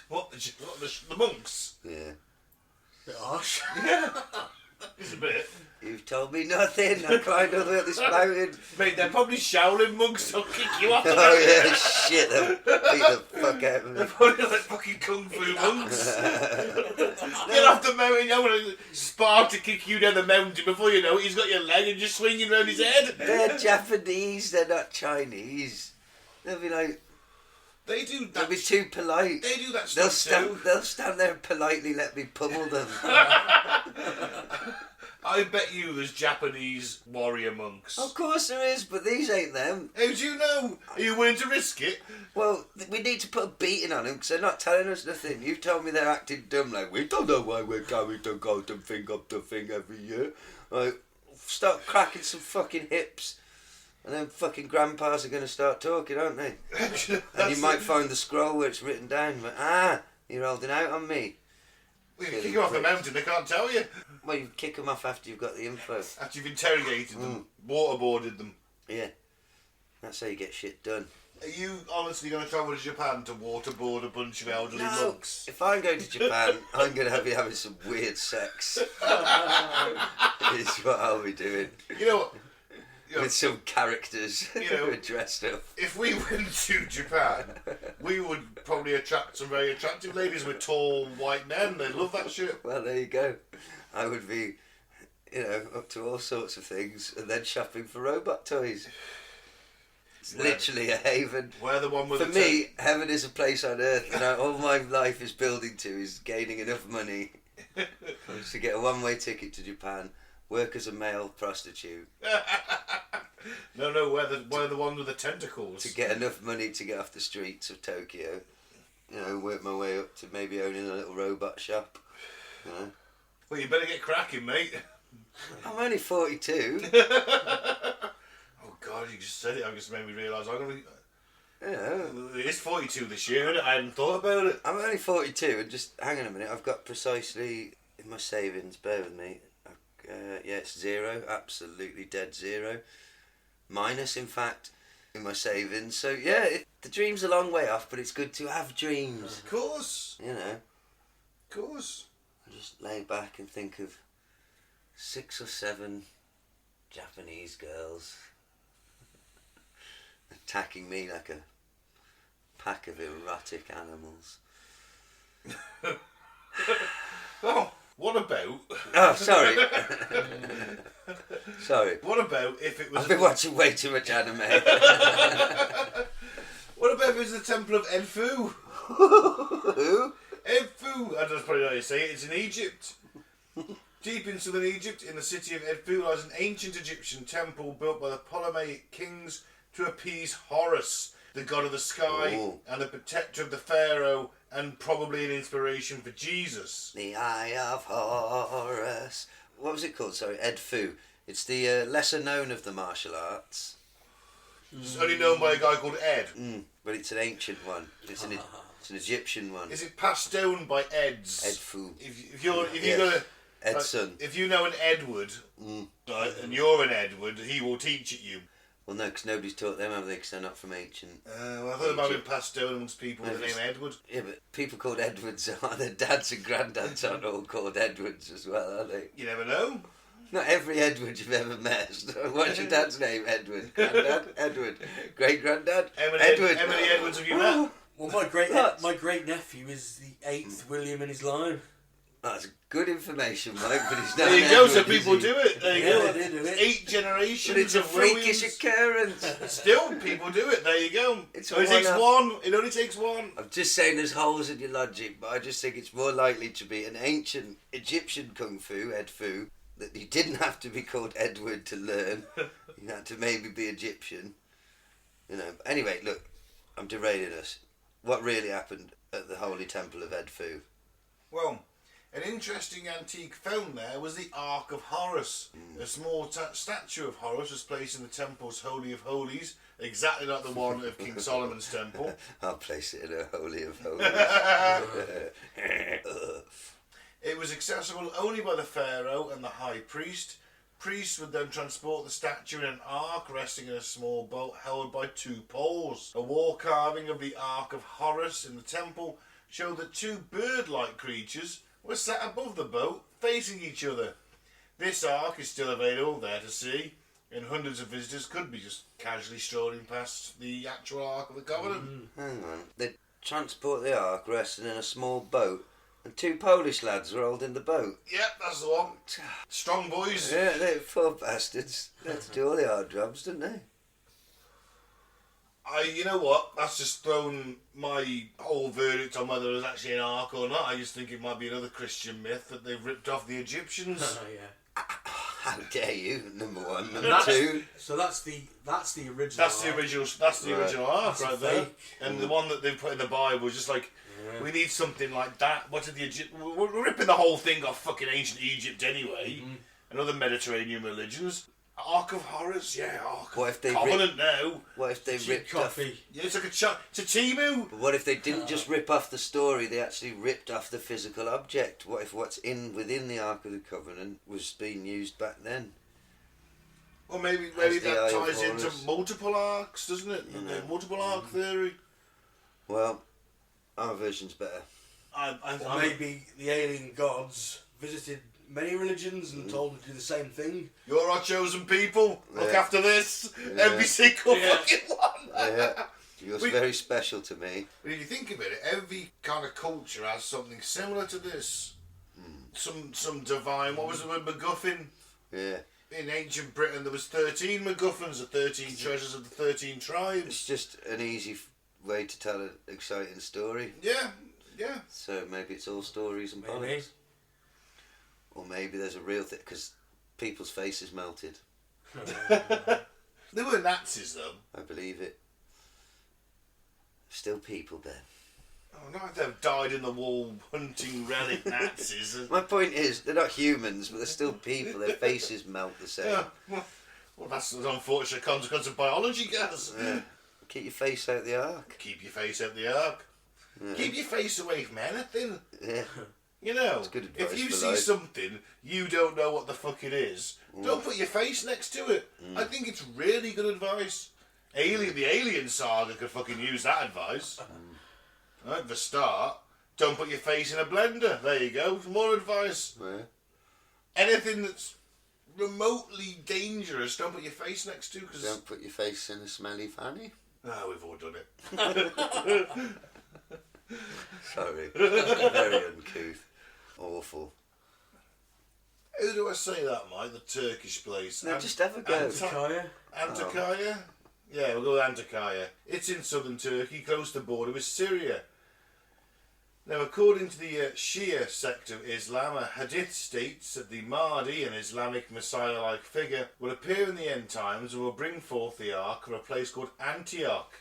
What, the monks? Yeah. Bit harsh. Yeah. It's a bit. You've told me nothing. I climbed all the way up this mountain. Mate, they're probably Shaolin monks. They'll kick you off the mountain. Oh yeah, shit. They'll beat the fuck out of me. They're probably like fucking kung fu monks. Get off the mountain. I'm going to spar to kick you down the mountain. Before you know it, he's got your leg and just swinging around his head. They're Japanese. They're not Chinese. They'll be like... They do that. They'll be too polite. They do that stuff too. They'll stand there and politely let me pummel them. I bet you there's Japanese warrior monks. Of course there is, but these ain't them. How do you know? Are you willing to risk it? Well, we need to put a beating on them because they're not telling us nothing. You've told me they're acting dumb, like, we don't know why we're carrying the golden thing up the thing every year. Like, start cracking some fucking hips. And then fucking grandpas are going to start talking, aren't they? And you might find the scroll where it's written down, but You're holding out on me. Well, you kick them off the mountain, they can't tell you. Well, you kick them off after you've got the info. After you've interrogated them, waterboarded them. Yeah. That's how you get shit done. Are you honestly going to travel to Japan to waterboard a bunch of elderly monks? If I'm going to Japan, I'm going to be having some weird sex. Is what I'll be doing. You know what? With some characters who are dressed up. If we went to Japan, we would probably attract some very attractive ladies with tall white men. They'd love that shit. Well, there you go. I would be, up to all sorts of things, and then shopping for robot toys. It's literally a haven. We're the one with For me, heaven is a place on earth, and all my life is building to is gaining enough money to get a one-way ticket to Japan, work as a male prostitute. No, we're the one with the tentacles. To get enough money to get off the streets of Tokyo. Work my way up to maybe owning a little robot shop. Well, you better get cracking, mate. I'm only 42. Oh God, you just said it. I just made me realise I'm going to be... Yeah. It's 42 this year, isn't it? I hadn't thought about it. I'm only 42, and just hang on a minute. I've got precisely in my savings. Bear with me. It's zero, absolutely dead zero. Minus, in fact, in my savings. So yeah, the dream's a long way off, but it's good to have dreams. Of course. Of course. I just lay back and think of 6 or 7 Japanese girls attacking me like a pack of erotic animals. Oh, what about... Oh, sorry. Sorry. What about if it was... I've been watching way too much anime. What about if it was the Temple of Edfu? Who? Edfu! I don't probably know how you say it. It's in Egypt. Deep in southern Egypt, in the city of Edfu, lies an ancient Egyptian temple built by the Ptolemaic kings to appease Horus, the god of the sky, and the protector of the pharaoh, and probably an inspiration for Jesus. The Eye of Horus. What was it called? Sorry, Edfu. It's the lesser known of the martial arts. It's only known by a guy called Ed. But it's an ancient one. It's an Egyptian one. Is it passed down by Eds? Edfu. If you're gonna Edson. if you know an Edward, right, and you're an Edward, he will teach it you. Well, no, because nobody's taught them, have they? Because they're not from ancient. Well, I thought it might have been passed down amongst people with the name Edward. Yeah, but people called Edwards, their dads and granddads aren't all called Edwards as well, are they? You never know. Not every Edward you've ever met. What's your dad's name? Edward. Granddad? Edward. Great granddad? Edward. How many Edwards have you met? Well, my great nephew is the 8th William in his line. That's good information, Mike, but it's not. There you go, so people do it. There you go. They do it. 8 generations. But it's a of freakish Williams. occurrence. Still, people do it. There you go. It's It only takes one. It only takes one. I'm just saying there's holes in your logic, but I just think it's more likely to be an ancient Egyptian kung fu, Edfu, that you didn't have to be called Edward to learn. You had to maybe be Egyptian. Anyway, look, I'm derailing us. What really happened at the Holy Temple of Edfu? Well, an interesting antique found there was the Ark of Horus. A small statue of Horus was placed in the temple's Holy of Holies, exactly like the one of King Solomon's temple. I'll place it in a Holy of Holies. It was accessible only by the pharaoh and the high priest. Priests would then transport the statue in an ark resting in a small boat held by 2 poles. A wall carving of the Ark of Horus in the temple showed that 2 bird-like creatures were sat above the boat, facing each other. This ark is still available there to see, and hundreds of visitors could be just casually strolling past the actual Ark of the Covenant. Hang on. They transport the ark resting in a small boat, and 2 Polish lads were holding the boat. Yep, that's the one. Strong boys. Yeah, they poor bastards. They had to do all the hard jobs, didn't they? You know what? That's just thrown my whole verdict on whether there's actually an ark or not. I just think it might be another Christian myth that they've ripped off the Egyptians. Oh yeah. How dare you? Number 1, number 2. So that's the original. That's the original. That's the original ark That's right a there. fake. And the one that they've put in the Bible is just like, we need something like that. What did the We're ripping the whole thing off fucking ancient Egypt anyway, and other Mediterranean religions. Ark of Horrors, yeah. Ark What of if they Covenant now. What if they Cheap ripped off? copy. Yeah, it's like it's a Timu. But what if they didn't just rip off the story? They actually ripped off the physical object. What if what's within the Ark of the Covenant was being used back then? Well, maybe As the that Eye of ties into Horus. multiple arcs, doesn't it? You know. The multiple arc theory. Well, our version's better. Or maybe the alien gods visited many religions and told them to do the same thing. You're our chosen people. Look Yeah. after this. Yeah. Every single Yeah. fucking one. Yeah, you're We- very special to me. But if you think about it, every kind of culture has something similar to this. Some divine. What was the word? MacGuffin. Yeah, In ancient Britain, there was 13 MacGuffins, the 13 treasures of the 13 it's tribes. just an easy way to tell an exciting story. Yeah. So maybe it's all stories and Maybe. bollocks. Or maybe there's a real thing, because people's faces melted. They were Nazis, though. I believe it. Still people, Ben. Oh, not if they've died in the wall hunting relic Nazis. My point is, they're not humans, but they're still people. Their faces melt the same. Yeah. Well, that's an unfortunate consequence of biology, guys. Yeah. Keep your face out the ark. Keep your face out the ark. Yeah. Keep your face away from anything. Yeah. You know, That's good advice if you for see life. something you don't know what the fuck it is, don't put your face next to it. I think it's really good advice. The Alien Saga could fucking use that advice. Right, the start. Don't put your face in a blender. There you go. More advice. Yeah. Anything that's remotely dangerous, don't put your face next to. Cause Don't put your face in a smelly fanny. we've all done it. Sorry. Very uncouth. Awful. Who do I say that, Mike? The Turkish place. No, just have a go. Kaya. Antakya? Yeah, we'll go with Antakya. It's in southern Turkey, close to the border with Syria. Now, according to the Shia sect of Islam, a hadith states that the Mahdi, an Islamic Messiah-like figure, will appear in the end times and will bring forth the Ark from a place called Antioch.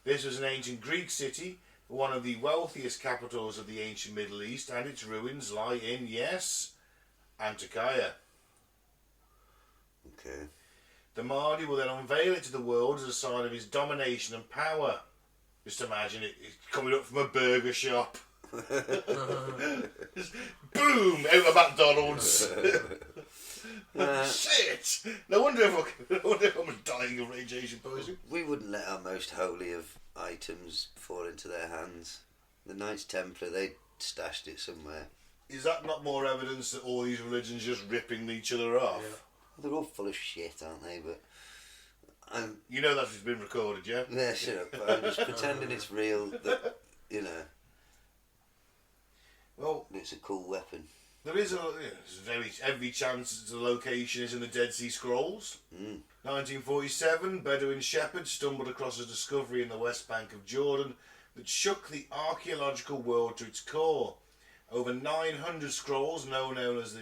This was an ancient Greek city, one of the wealthiest capitals of the ancient Middle East, and its ruins lie in, yes, Antakya. Okay. The Mahdi will then unveil it to the world as a sign of his domination and power. Just imagine it coming up from a burger shop. Just boom! Out of McDonald's. Shit! No wonder everyone's dying of radiation poisoning. We wouldn't let our most holy of items fall into their hands. The Knights Templar, they stashed it somewhere. Is that not more evidence that all these religions just ripping each other off? Yeah. They're all full of shit, aren't they? But You know that's been recorded, yeah? yeah, shut up. I'm just pretending it's real. That, you know, Well, it's a cool weapon. there is every chance the location is in the Dead Sea Scrolls. 1947, Bedouin shepherds stumbled across a discovery in the West Bank of Jordan that shook the archaeological world to its core. Over 900 scrolls, now known as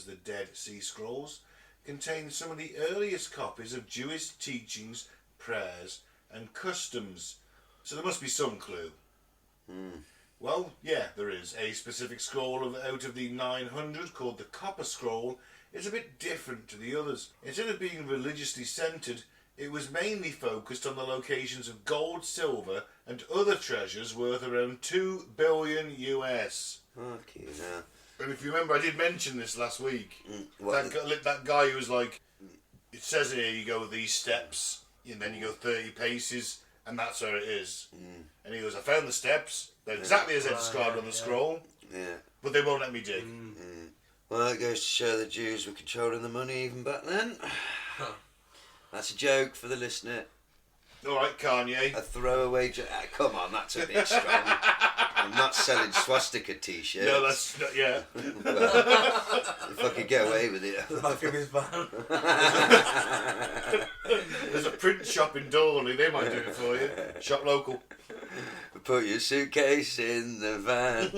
the Dead Sea Scrolls, contain some of the earliest copies of Jewish teachings, prayers, and customs. So there must be some clue. Well, yeah, there is. A specific scroll out of the 900 called the Copper Scroll is a bit different to the others. Instead of being religiously centred, it was mainly focused on the locations of gold, silver, and other treasures worth around $2 billion US. Okay, now. And if you remember, I did mention this last week. What? That guy who was like, it says here you go these steps, and then you go 30 paces, and that's where it is. And he goes, I found the steps. They're exactly as they're described on the scroll, Yeah. but they won't let me dig. Well, that goes to show the Jews were controlling the money even back then. That's a joke for the listener. All right, Kanye. A throwaway joke. Come on, that's a bit strong. I'm not selling swastika t-shirts. No, that's not, yeah. If I could get away with it. The back of his van. There's a print shop in Dorley, they might do it for you. Shop local. Put your suitcase in the van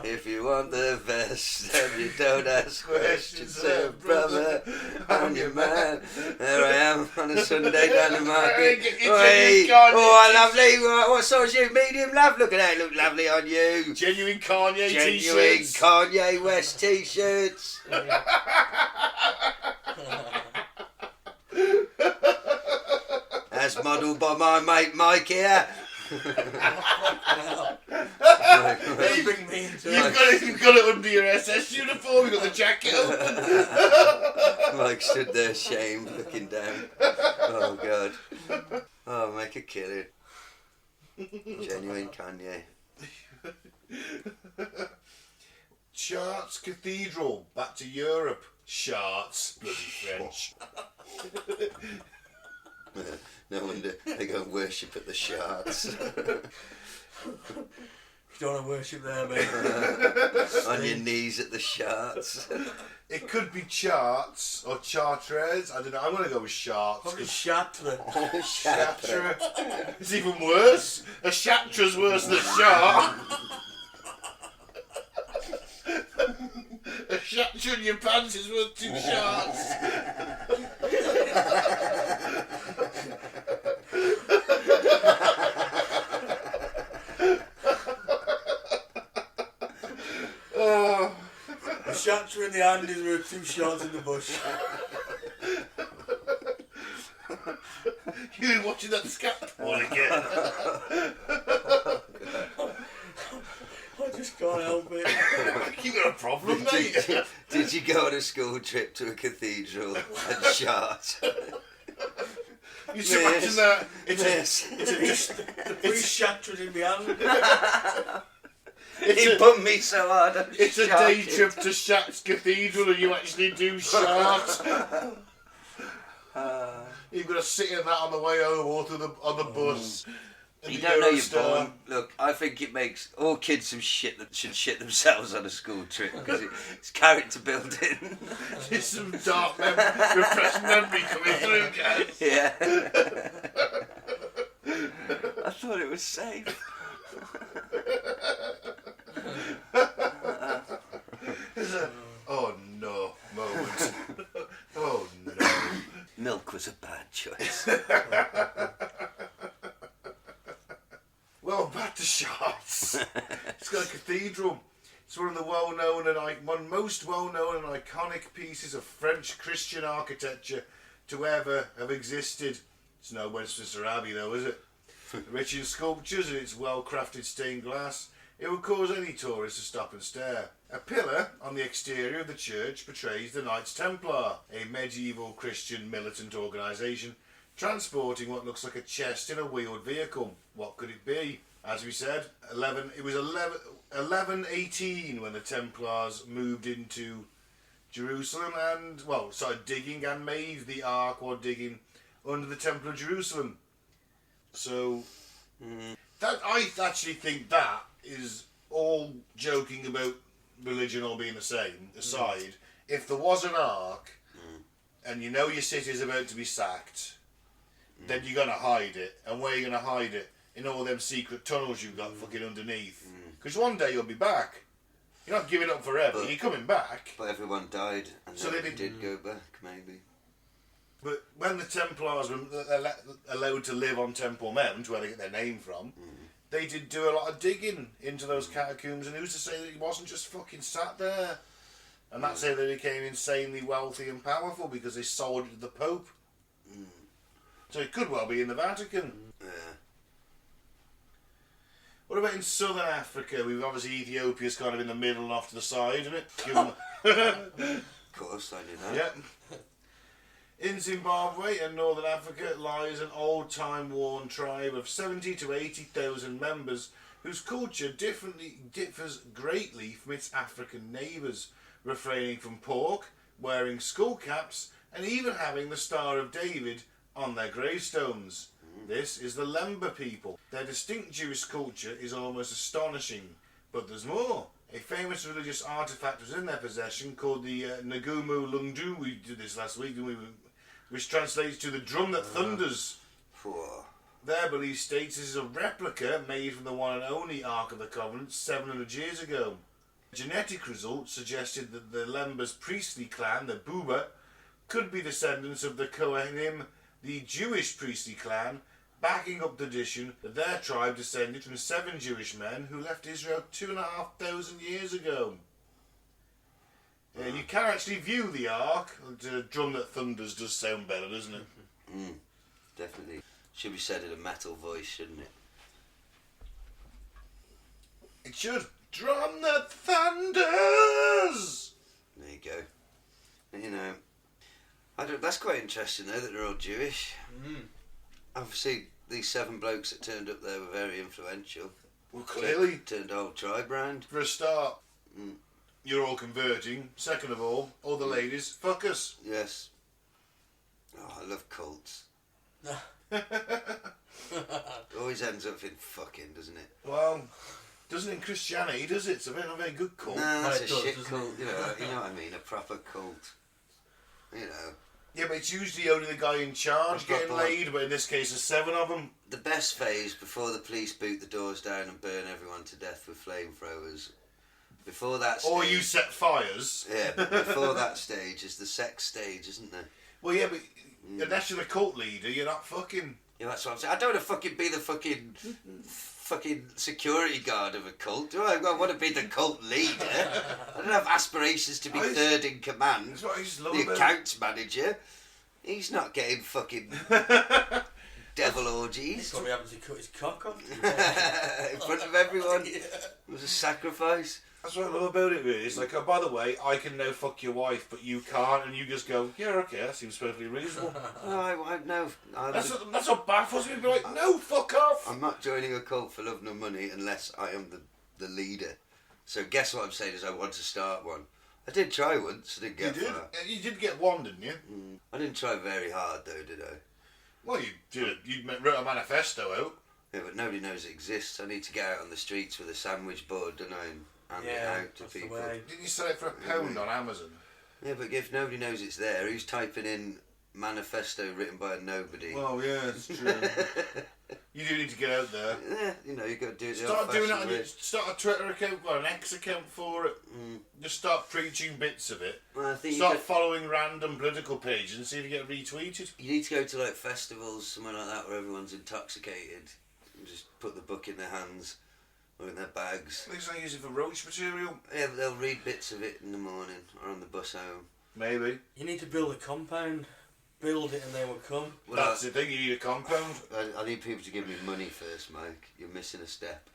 if you want the best, and you don't ask questions. So, brother, I'm your man. There I am on a Sunday down the market. Oi. Oh, lovely. What size you? Medium, love. Look at that. Look lovely on you. Genuine Kanye Genuine t-shirts. Kanye West t-shirts. as modelled by my mate Mike here. Don't bring me into it. You've got it under your SS uniform. You've got the jacket open. Mike stood there, shamed, looking down. Oh God. Oh, make a killing. Genuine Kanye. Chartres Cathedral, back to Europe. Chartres, bloody French. No wonder they go and worship at the Chartres. You don't want to worship there, mate. On your knees at the Chartres. It could be Chartres or Chartres. I don't know. I'm going to go with Chartres. Probably Chartres. Chartres. It's even worse. A Chartres worse than a Chartres. A Chartres in your pants is worth 2 Chartres. Oh. A Chartres in the hand is worth 2 shots in the bush. You're watching that scat porn again. I just can't help it. You got a problem, mate. Did you go on a school trip to a cathedral at Chartres? You should imagine that. It's the priest Chartres in my hand. He bumped me so hard. It's a day trip to Chartres Cathedral and you actually do Chartres. You've got to sit in that on the way home or on the bus. You don't know you're born. Look, I think it makes all kids some shit that should shit themselves on a school trip because it's character building. There's some dark repressed memory coming through, guys. Yeah. I thought it was safe. Oh no moment. Oh no. Milk was a bad choice. Well, back to Chartres. It's got a cathedral. It's one of the most well-known and iconic pieces of French Christian architecture to ever have existed. It's no Westminster Abbey, though, is it? Rich in sculptures and its well-crafted stained glass, it would cause any tourist to stop and stare. A pillar on the exterior of the church portrays the Knights Templar, a medieval Christian militant organisation transporting what looks like a chest in a wheeled vehicle. What could it be? As we said, 1118 when the Templars moved into Jerusalem and, started digging and made the Ark while digging under the Temple of Jerusalem. So, that I actually think that is all joking about religion all being the same, aside. If there was an Ark, and you know your city's about to be sacked, then you're going to hide it. And where are you going to hide it? In all them secret tunnels you've got fucking underneath. Because one day you'll be back. You're not giving up forever, you're coming back. But everyone died, and So they they did go back, maybe. But when the Templars were allowed to live on Temple Mount, where they get their name from, they did do a lot of digging into those catacombs, and who's to say that he wasn't just fucking sat there? And that's how they became insanely wealthy and powerful, because they sold it to the Pope. So it could well be in the Vatican. Yeah. What about in southern Africa? We've obviously Ethiopia's kind of in the middle and off to the side, isn't it? Of course, I knew that. Yeah. In Zimbabwe and northern Africa lies an old-time worn tribe of 70 to 80,000 members whose culture differs greatly from its African neighbours, refraining from pork, wearing skull caps, and even having the Star of David on their gravestones. This is the Lemba people. Their distinct Jewish culture is almost astonishing, but there's more. A famous religious artefact was in their possession called the Nagumu Lungdu. We did this last week, didn't we? Which translates to the drum that thunders. Their belief states this is a replica made from the one and only Ark of the Covenant 700 years ago. Genetic results suggested that the Lemba's priestly clan, the Buba, could be descendants of the Kohanim, the Jewish priestly clan, backing up the tradition that their tribe descended from 7 Jewish men who left Israel 2,500 years ago. And you can actually view the Ark. The drum that thunders does sound better, doesn't it? Definitely. Should be said in a metal voice, shouldn't it? It should. Drum that thunders! There you go. You know, that's quite interesting though that they're all Jewish. Obviously, these 7 blokes that turned up there were very influential. Well, clearly. Turned the whole tribe round. For a start, you're all converging. Second of all the ladies, fuck us. Yes. Oh, I love cults. Always ends up in fucking, doesn't it? Well, doesn't in Christianity, does it? It's a very good cult. Nah, that's a it does, shit doesn't cult. it? You know what I mean? A proper cult. You know. Yeah, but it's usually only the guy in charge getting laid, but in this case there's 7 of them. The best phase before the police boot the doors down and burn everyone to death with flamethrowers. Before that stage... Or you set fires. Yeah, but before that stage is the sex stage, isn't there? Well, yeah, but unless you're a cult leader, you're not fucking... Yeah, that's what I'm saying. I don't want to fucking be the fucking security guard of a cult, do I? I want to be the cult leader. I don't have aspirations to be third in command. That's what I just love The about accounts manager. He's not getting fucking devil orgies. He's probably having to cut his cock off. In front of everyone. Yeah. It was a sacrifice. That's what I love about it, really. It's like, oh, by the way, I can now fuck your wife, but you can't, and you just go, yeah, okay, that seems perfectly reasonable. No, That's what baffles me. Be like, no, fuck off. I'm not joining a cult for love nor money unless I am the leader. So guess what I'm saying is I want to start one. I did try once, I didn't get far. You did get one, didn't you? I didn't try very hard though, did I? Well, you did. You wrote a manifesto out. Yeah, but nobody knows it exists. I need to get out on the streets with a sandwich board, don't I, and hand it out to that's the people. way. Didn't you sell it for £1 on Amazon? Yeah, but if nobody knows it's there, who's typing in manifesto written by a nobody? Well, yeah, it's true. You do need to get out there. Yeah, you know, you've got to do it the Start doing old-fashioned that. way. Start a Twitter account or an X account for it. Just start preaching bits of it. Well, I think Start following random political pages and see if you get retweeted. you need to go to like festivals, somewhere like that, where everyone's intoxicated, and just put the book in their hands or in their bags. At least I use it for roach material. Yeah, but they'll read bits of it in the morning or on the bus home. Maybe. You need to build a compound. Build it and they will come. Well, That's the thing, you need a compound. I need people to give me money first, Mike. You're missing a step.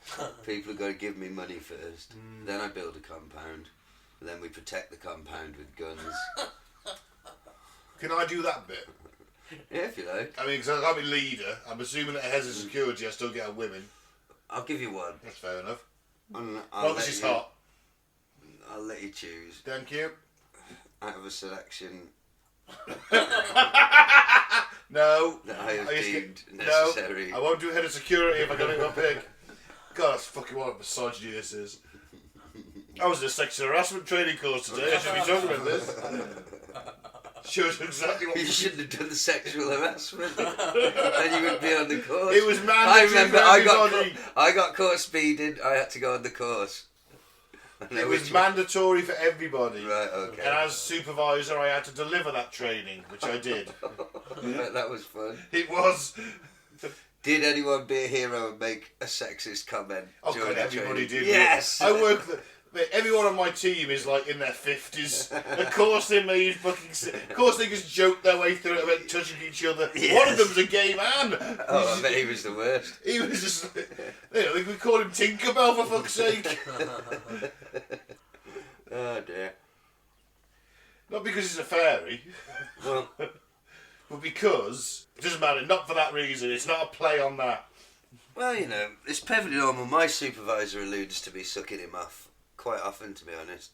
People have got to give me money first. Then I build a compound. And then we protect the compound with guns. Can I do that bit? Yeah, if you like. I mean, because I'm a leader, I'm assuming that as a security I still get a women. I'll give you one. That's fair enough. I'll Well, this is hot. I'll let you choose Thank you. out of a selection No. that I have I just deemed get- necessary. No, I won't do head of security if I got it my pig. God, that's fucking what a misogyny this is. I was in a sexual harassment training course today. I should be talking about this. Shows exactly what You shouldn't have done the sexual harassment. Then you wouldn't be on the course. It was I mandatory remember for everybody. I got caught speeding. I had to go on the course. It was mandatory for everybody. Right, okay. And as supervisor, I had to deliver that training, which I did. That was fun. It was. Did anyone be a hero and make a sexist comment? Oh during God, the everybody training? did. Yes. I work. Everyone on my team is like in their 50s. Of course they made fucking. Of course they just joked their way through it about touching each other. Yes. One of them's a gay man. Oh, I bet he was the worst. He was just. We call him Tinkerbell for fuck's sake. Oh dear. Not because he's a fairy, Well, but because it doesn't matter. Not for that reason. It's not a play on that. well, you know, it's perfectly normal. My supervisor alludes to me sucking him off quite often, to be honest.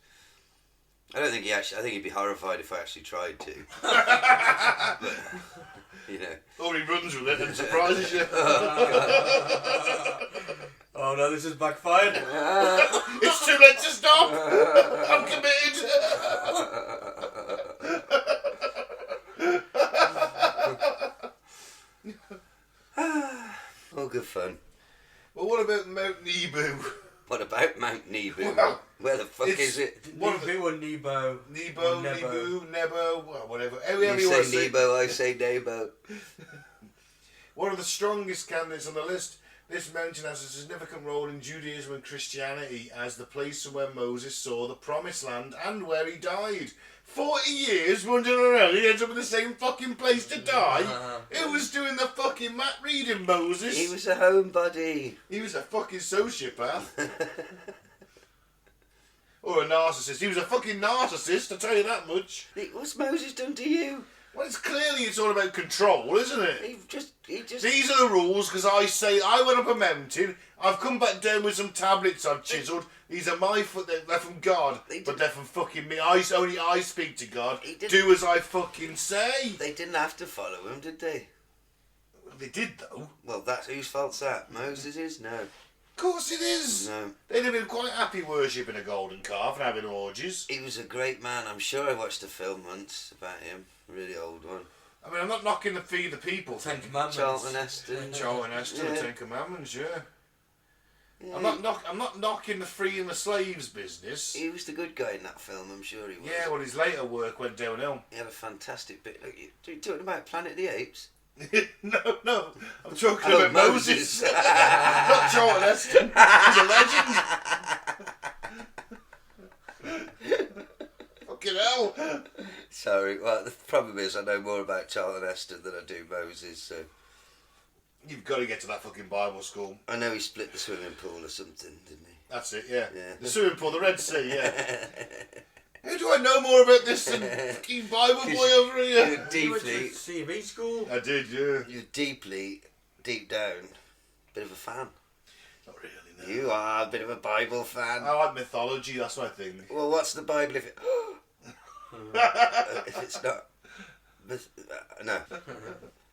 I don't think he actually. I think he'd be horrified if I actually tried to. But, you know. Or he runs with it and surprises you. Oh no, this is backfired. It's too late to stop. I'm committed. All good fun. Well, what about Mount Nebu? What about Mount Nebu? Well, Where the fuck it's- is it? One of the- Nebo or Nebo? Nebo, Or Nebo. Nebu, Nebo, well, whatever. You However you want to say Nebo, I say Nebo. One of the strongest candidates on the list. This mountain has a significant role in Judaism and Christianity as the place where Moses saw the Promised Land and where he died. 40 years wandering around, he ends up in the same fucking place to die. It was was doing the fucking map reading, Moses. He was a homebody. He was a fucking sociopath. Or a narcissist. He was a fucking narcissist, I'll tell you that much. What's Moses done to you? Well, it's all about control, isn't it? He just. These are the rules, because I went up a mountain, I've come back down with some tablets I've chiselled. These are my foot, they're from God, but they're from fucking me. Only I speak to God. Do as I fucking say. They didn't have to follow him, did they? They did, though. Well, that's whose fault's that? Moses's? No. Of course it is. No. They'd have been quite happy worshipping a golden calf and having orgies. He was a great man. I'm sure I watched a film once about him. A really old one. I mean, I'm not knocking the Feed the People Ten thing. Commandments. Charlton Heston. Charlton Heston, the Ten Commandments, yeah. Yeah. I'm not knocking the free and the slaves business. He was the good guy in that film, I'm sure he was. Yeah, well, his later work went downhill. He had a fantastic bit. Look, you're talking about Planet of the Apes? No, I'm talking Oh, about Moses. Not Charlton Heston. He's a legend. Fucking hell. Sorry, well, the problem is I know more about Charlton Heston than I do Moses, so... You've got to get to that fucking Bible school. I know he split the swimming pool or something, didn't he? That's it, yeah. Yeah. The swimming pool, the Red Sea, yeah. How do I know more about this than fucking Bible boy over here? You're deeply... CV school? I did, yeah. You're deeply, deep down, a bit of a fan. Not really, no. You are a bit of a Bible fan. I like mythology, that's my thing. Well, what's the Bible if it... if it's not... No.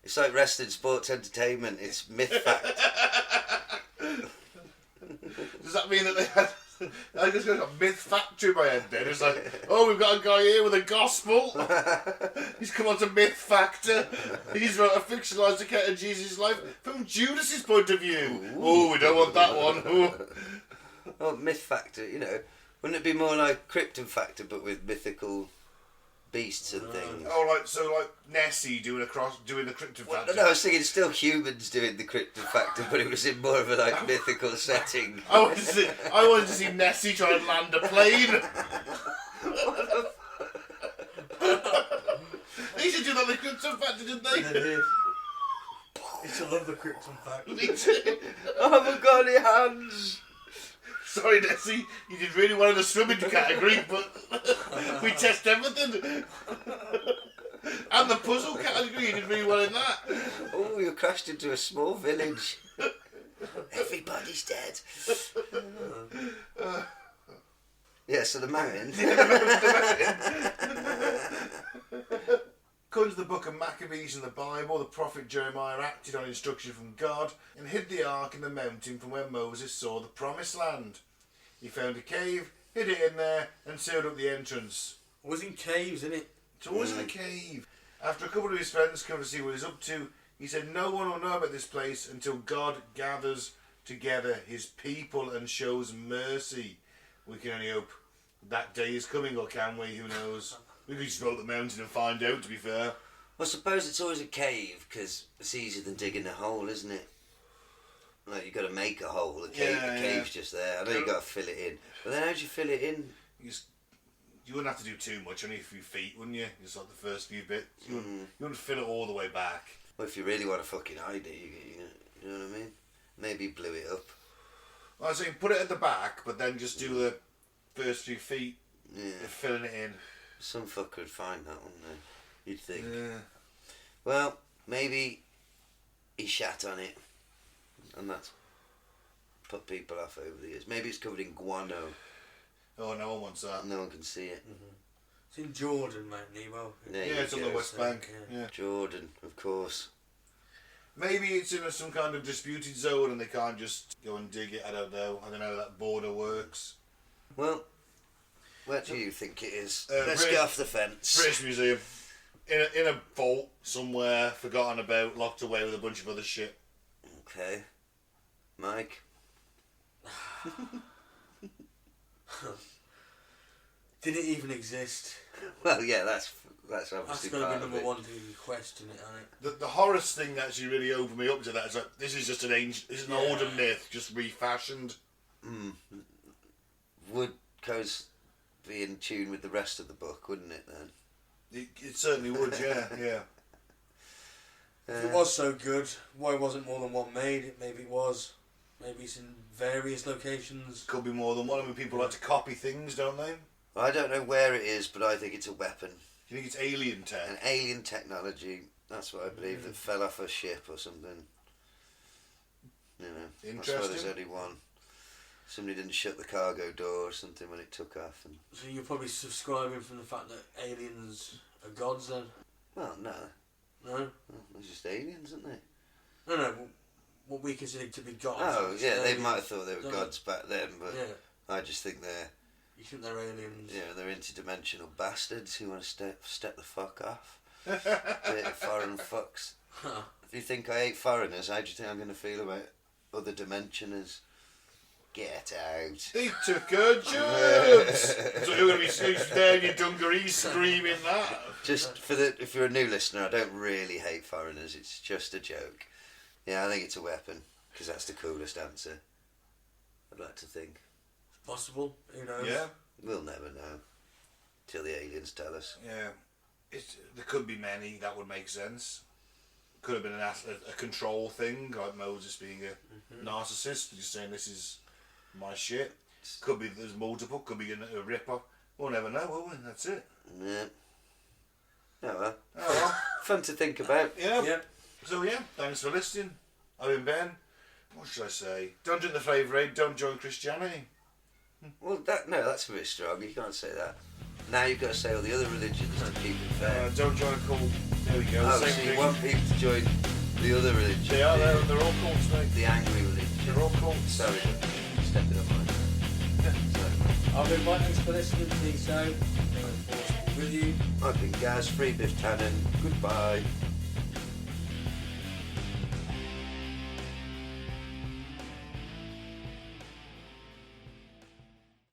It's like wrestling, sports, entertainment. It's myth fact. Does that mean that they had... I just got a myth factor in my head then. It's like, oh, we've got a guy here with a gospel. He's come on to Myth Factor. He's wrote a fictionalised account of Jesus' life from Judas's point of view. Ooh. Oh, we don't want that one. Ooh. Oh, myth factor, you know. Wouldn't it be more like Krypton Factor, but with mythical beasts and things? Oh, like Nessie doing the Krypton Factor. No, I was thinking it's still humans doing the Krypton Factor, but it was in more of a mythical setting. I wanted to see Nessie try and land a plane. They should do that in the Krypton Factor, didn't they? They did. I used to love the Krypton Factor. Me too. I haven't got any hands. Sorry, Nessie, you did really well in the swimming category, but we test everything. And the puzzle category, you did really well in that. Oh, you crashed into a small village. Everybody's dead. Yeah, so the mountain. According to the book of Maccabees in the Bible, the prophet Jeremiah acted on instruction from God and hid the ark in the mountain from where Moses saw the promised land. He found a cave, hid it in there, and sealed up the entrance. It was in caves, isn't it? So it wasn't a cave. After a couple of his friends come to see what he's up to, he said no one will know about this place until God gathers together his people and shows mercy. We can only hope that day is coming, or can we? Who knows? We could just go up the mountain and find out, to be fair. Well, I suppose it's always a cave, because it's easier than digging a hole, isn't it? Like, you've got to make a hole. The cave's just there. I know you've got to fill it in. But then how do you fill it in? You wouldn't have to do too much, only a few feet, wouldn't you? Just like the first few bits. You wouldn't fill it all the way back. Well, if you really want to fucking hide it, you know what I mean? Maybe blew it up. I was saying, put it at the back, but then just do the first few feet of filling it in. Some fucker would find that, wouldn't they? You'd think. Yeah. Well, maybe he shat on it, and that's put people off over the years. Maybe it's covered in guano. Oh, no one wants that. No one can see it. Mm-hmm. It's in Jordan, mate, Nemo. There Yeah, you it's on go. the West Bank. Yeah. Jordan, of course. Maybe it's in some kind of disputed zone and they can't just go and dig it. I don't know. I don't know how that border works. Well, where do you think it is? British- Let's get off the fence. British Museum. In a vault somewhere, forgotten about, locked away with a bunch of other shit. Okay. Mike? Did it even exist? Well, yeah, that's That's obviously going to part be of number it. one to question it, isn't it? The Horus thing actually really opened me up to that. It's like, this is just an ancient, it's an older myth, just refashioned. Would Coase be in tune with the rest of the book, wouldn't it then? It certainly would, yeah, yeah. If it was so good, why wasn't more than one made? Maybe it was. Maybe it's in various locations. Could be more than one. I mean, people like to copy things, don't they? I don't know where it is, but I think it's a weapon. Do you think it's alien tech? An alien technology. That's what I believe. That fell off a ship or something. You know, that's why there's only one. Somebody didn't shut the cargo door or something when it took off. And So you're probably subscribing from the fact that aliens are gods then? well, no. No? Well, they're just aliens, aren't they? No, what we consider to be gods. Oh, yeah, they aliens. might have thought they were Don't gods back then, but Yeah. I just think they're, You think they're aliens? you know, they're interdimensional bastards who want to step the fuck off. Dirty foreign fucks. Huh. If you think I hate foreigners, how do you think I'm going to feel about other dimensioners? Get out. They took her jobs. So you're going to be there in your dungarees screaming that. Just if you're a new listener, I don't really hate foreigners. It's just a joke. Yeah, I think it's a weapon because that's the coolest answer. I'd like to think. Possible. Who knows? Yeah. We'll never know till the aliens tell us. Yeah. There could be many. That would make sense. Could have been a control thing, like Moses being a narcissist, just saying this is my shit. Could be there's multiple. Could be a ripper. We'll never know, will we? That's it. Yeah. Oh well. Oh well. Fun to think about. Yeah. Yep. So yeah, thanks for listening. I've been Ben. What should I say? Don't drink the flavour aid. Don't join Christianity. Well, that's a bit strong. You can't say that. Now you've got to say all the other religions to keep it fair. Don't join a cult. There we go. Oh, Same so you thing. want people to join the other religion? They are. They're all cults, mate. The angry religion. They're all cults. Sorry, stepping on mine. Sorry. I've been Mike. Thanks for listening to me. So, with you. I've been Gaz, Free Biff Tannen. Goodbye.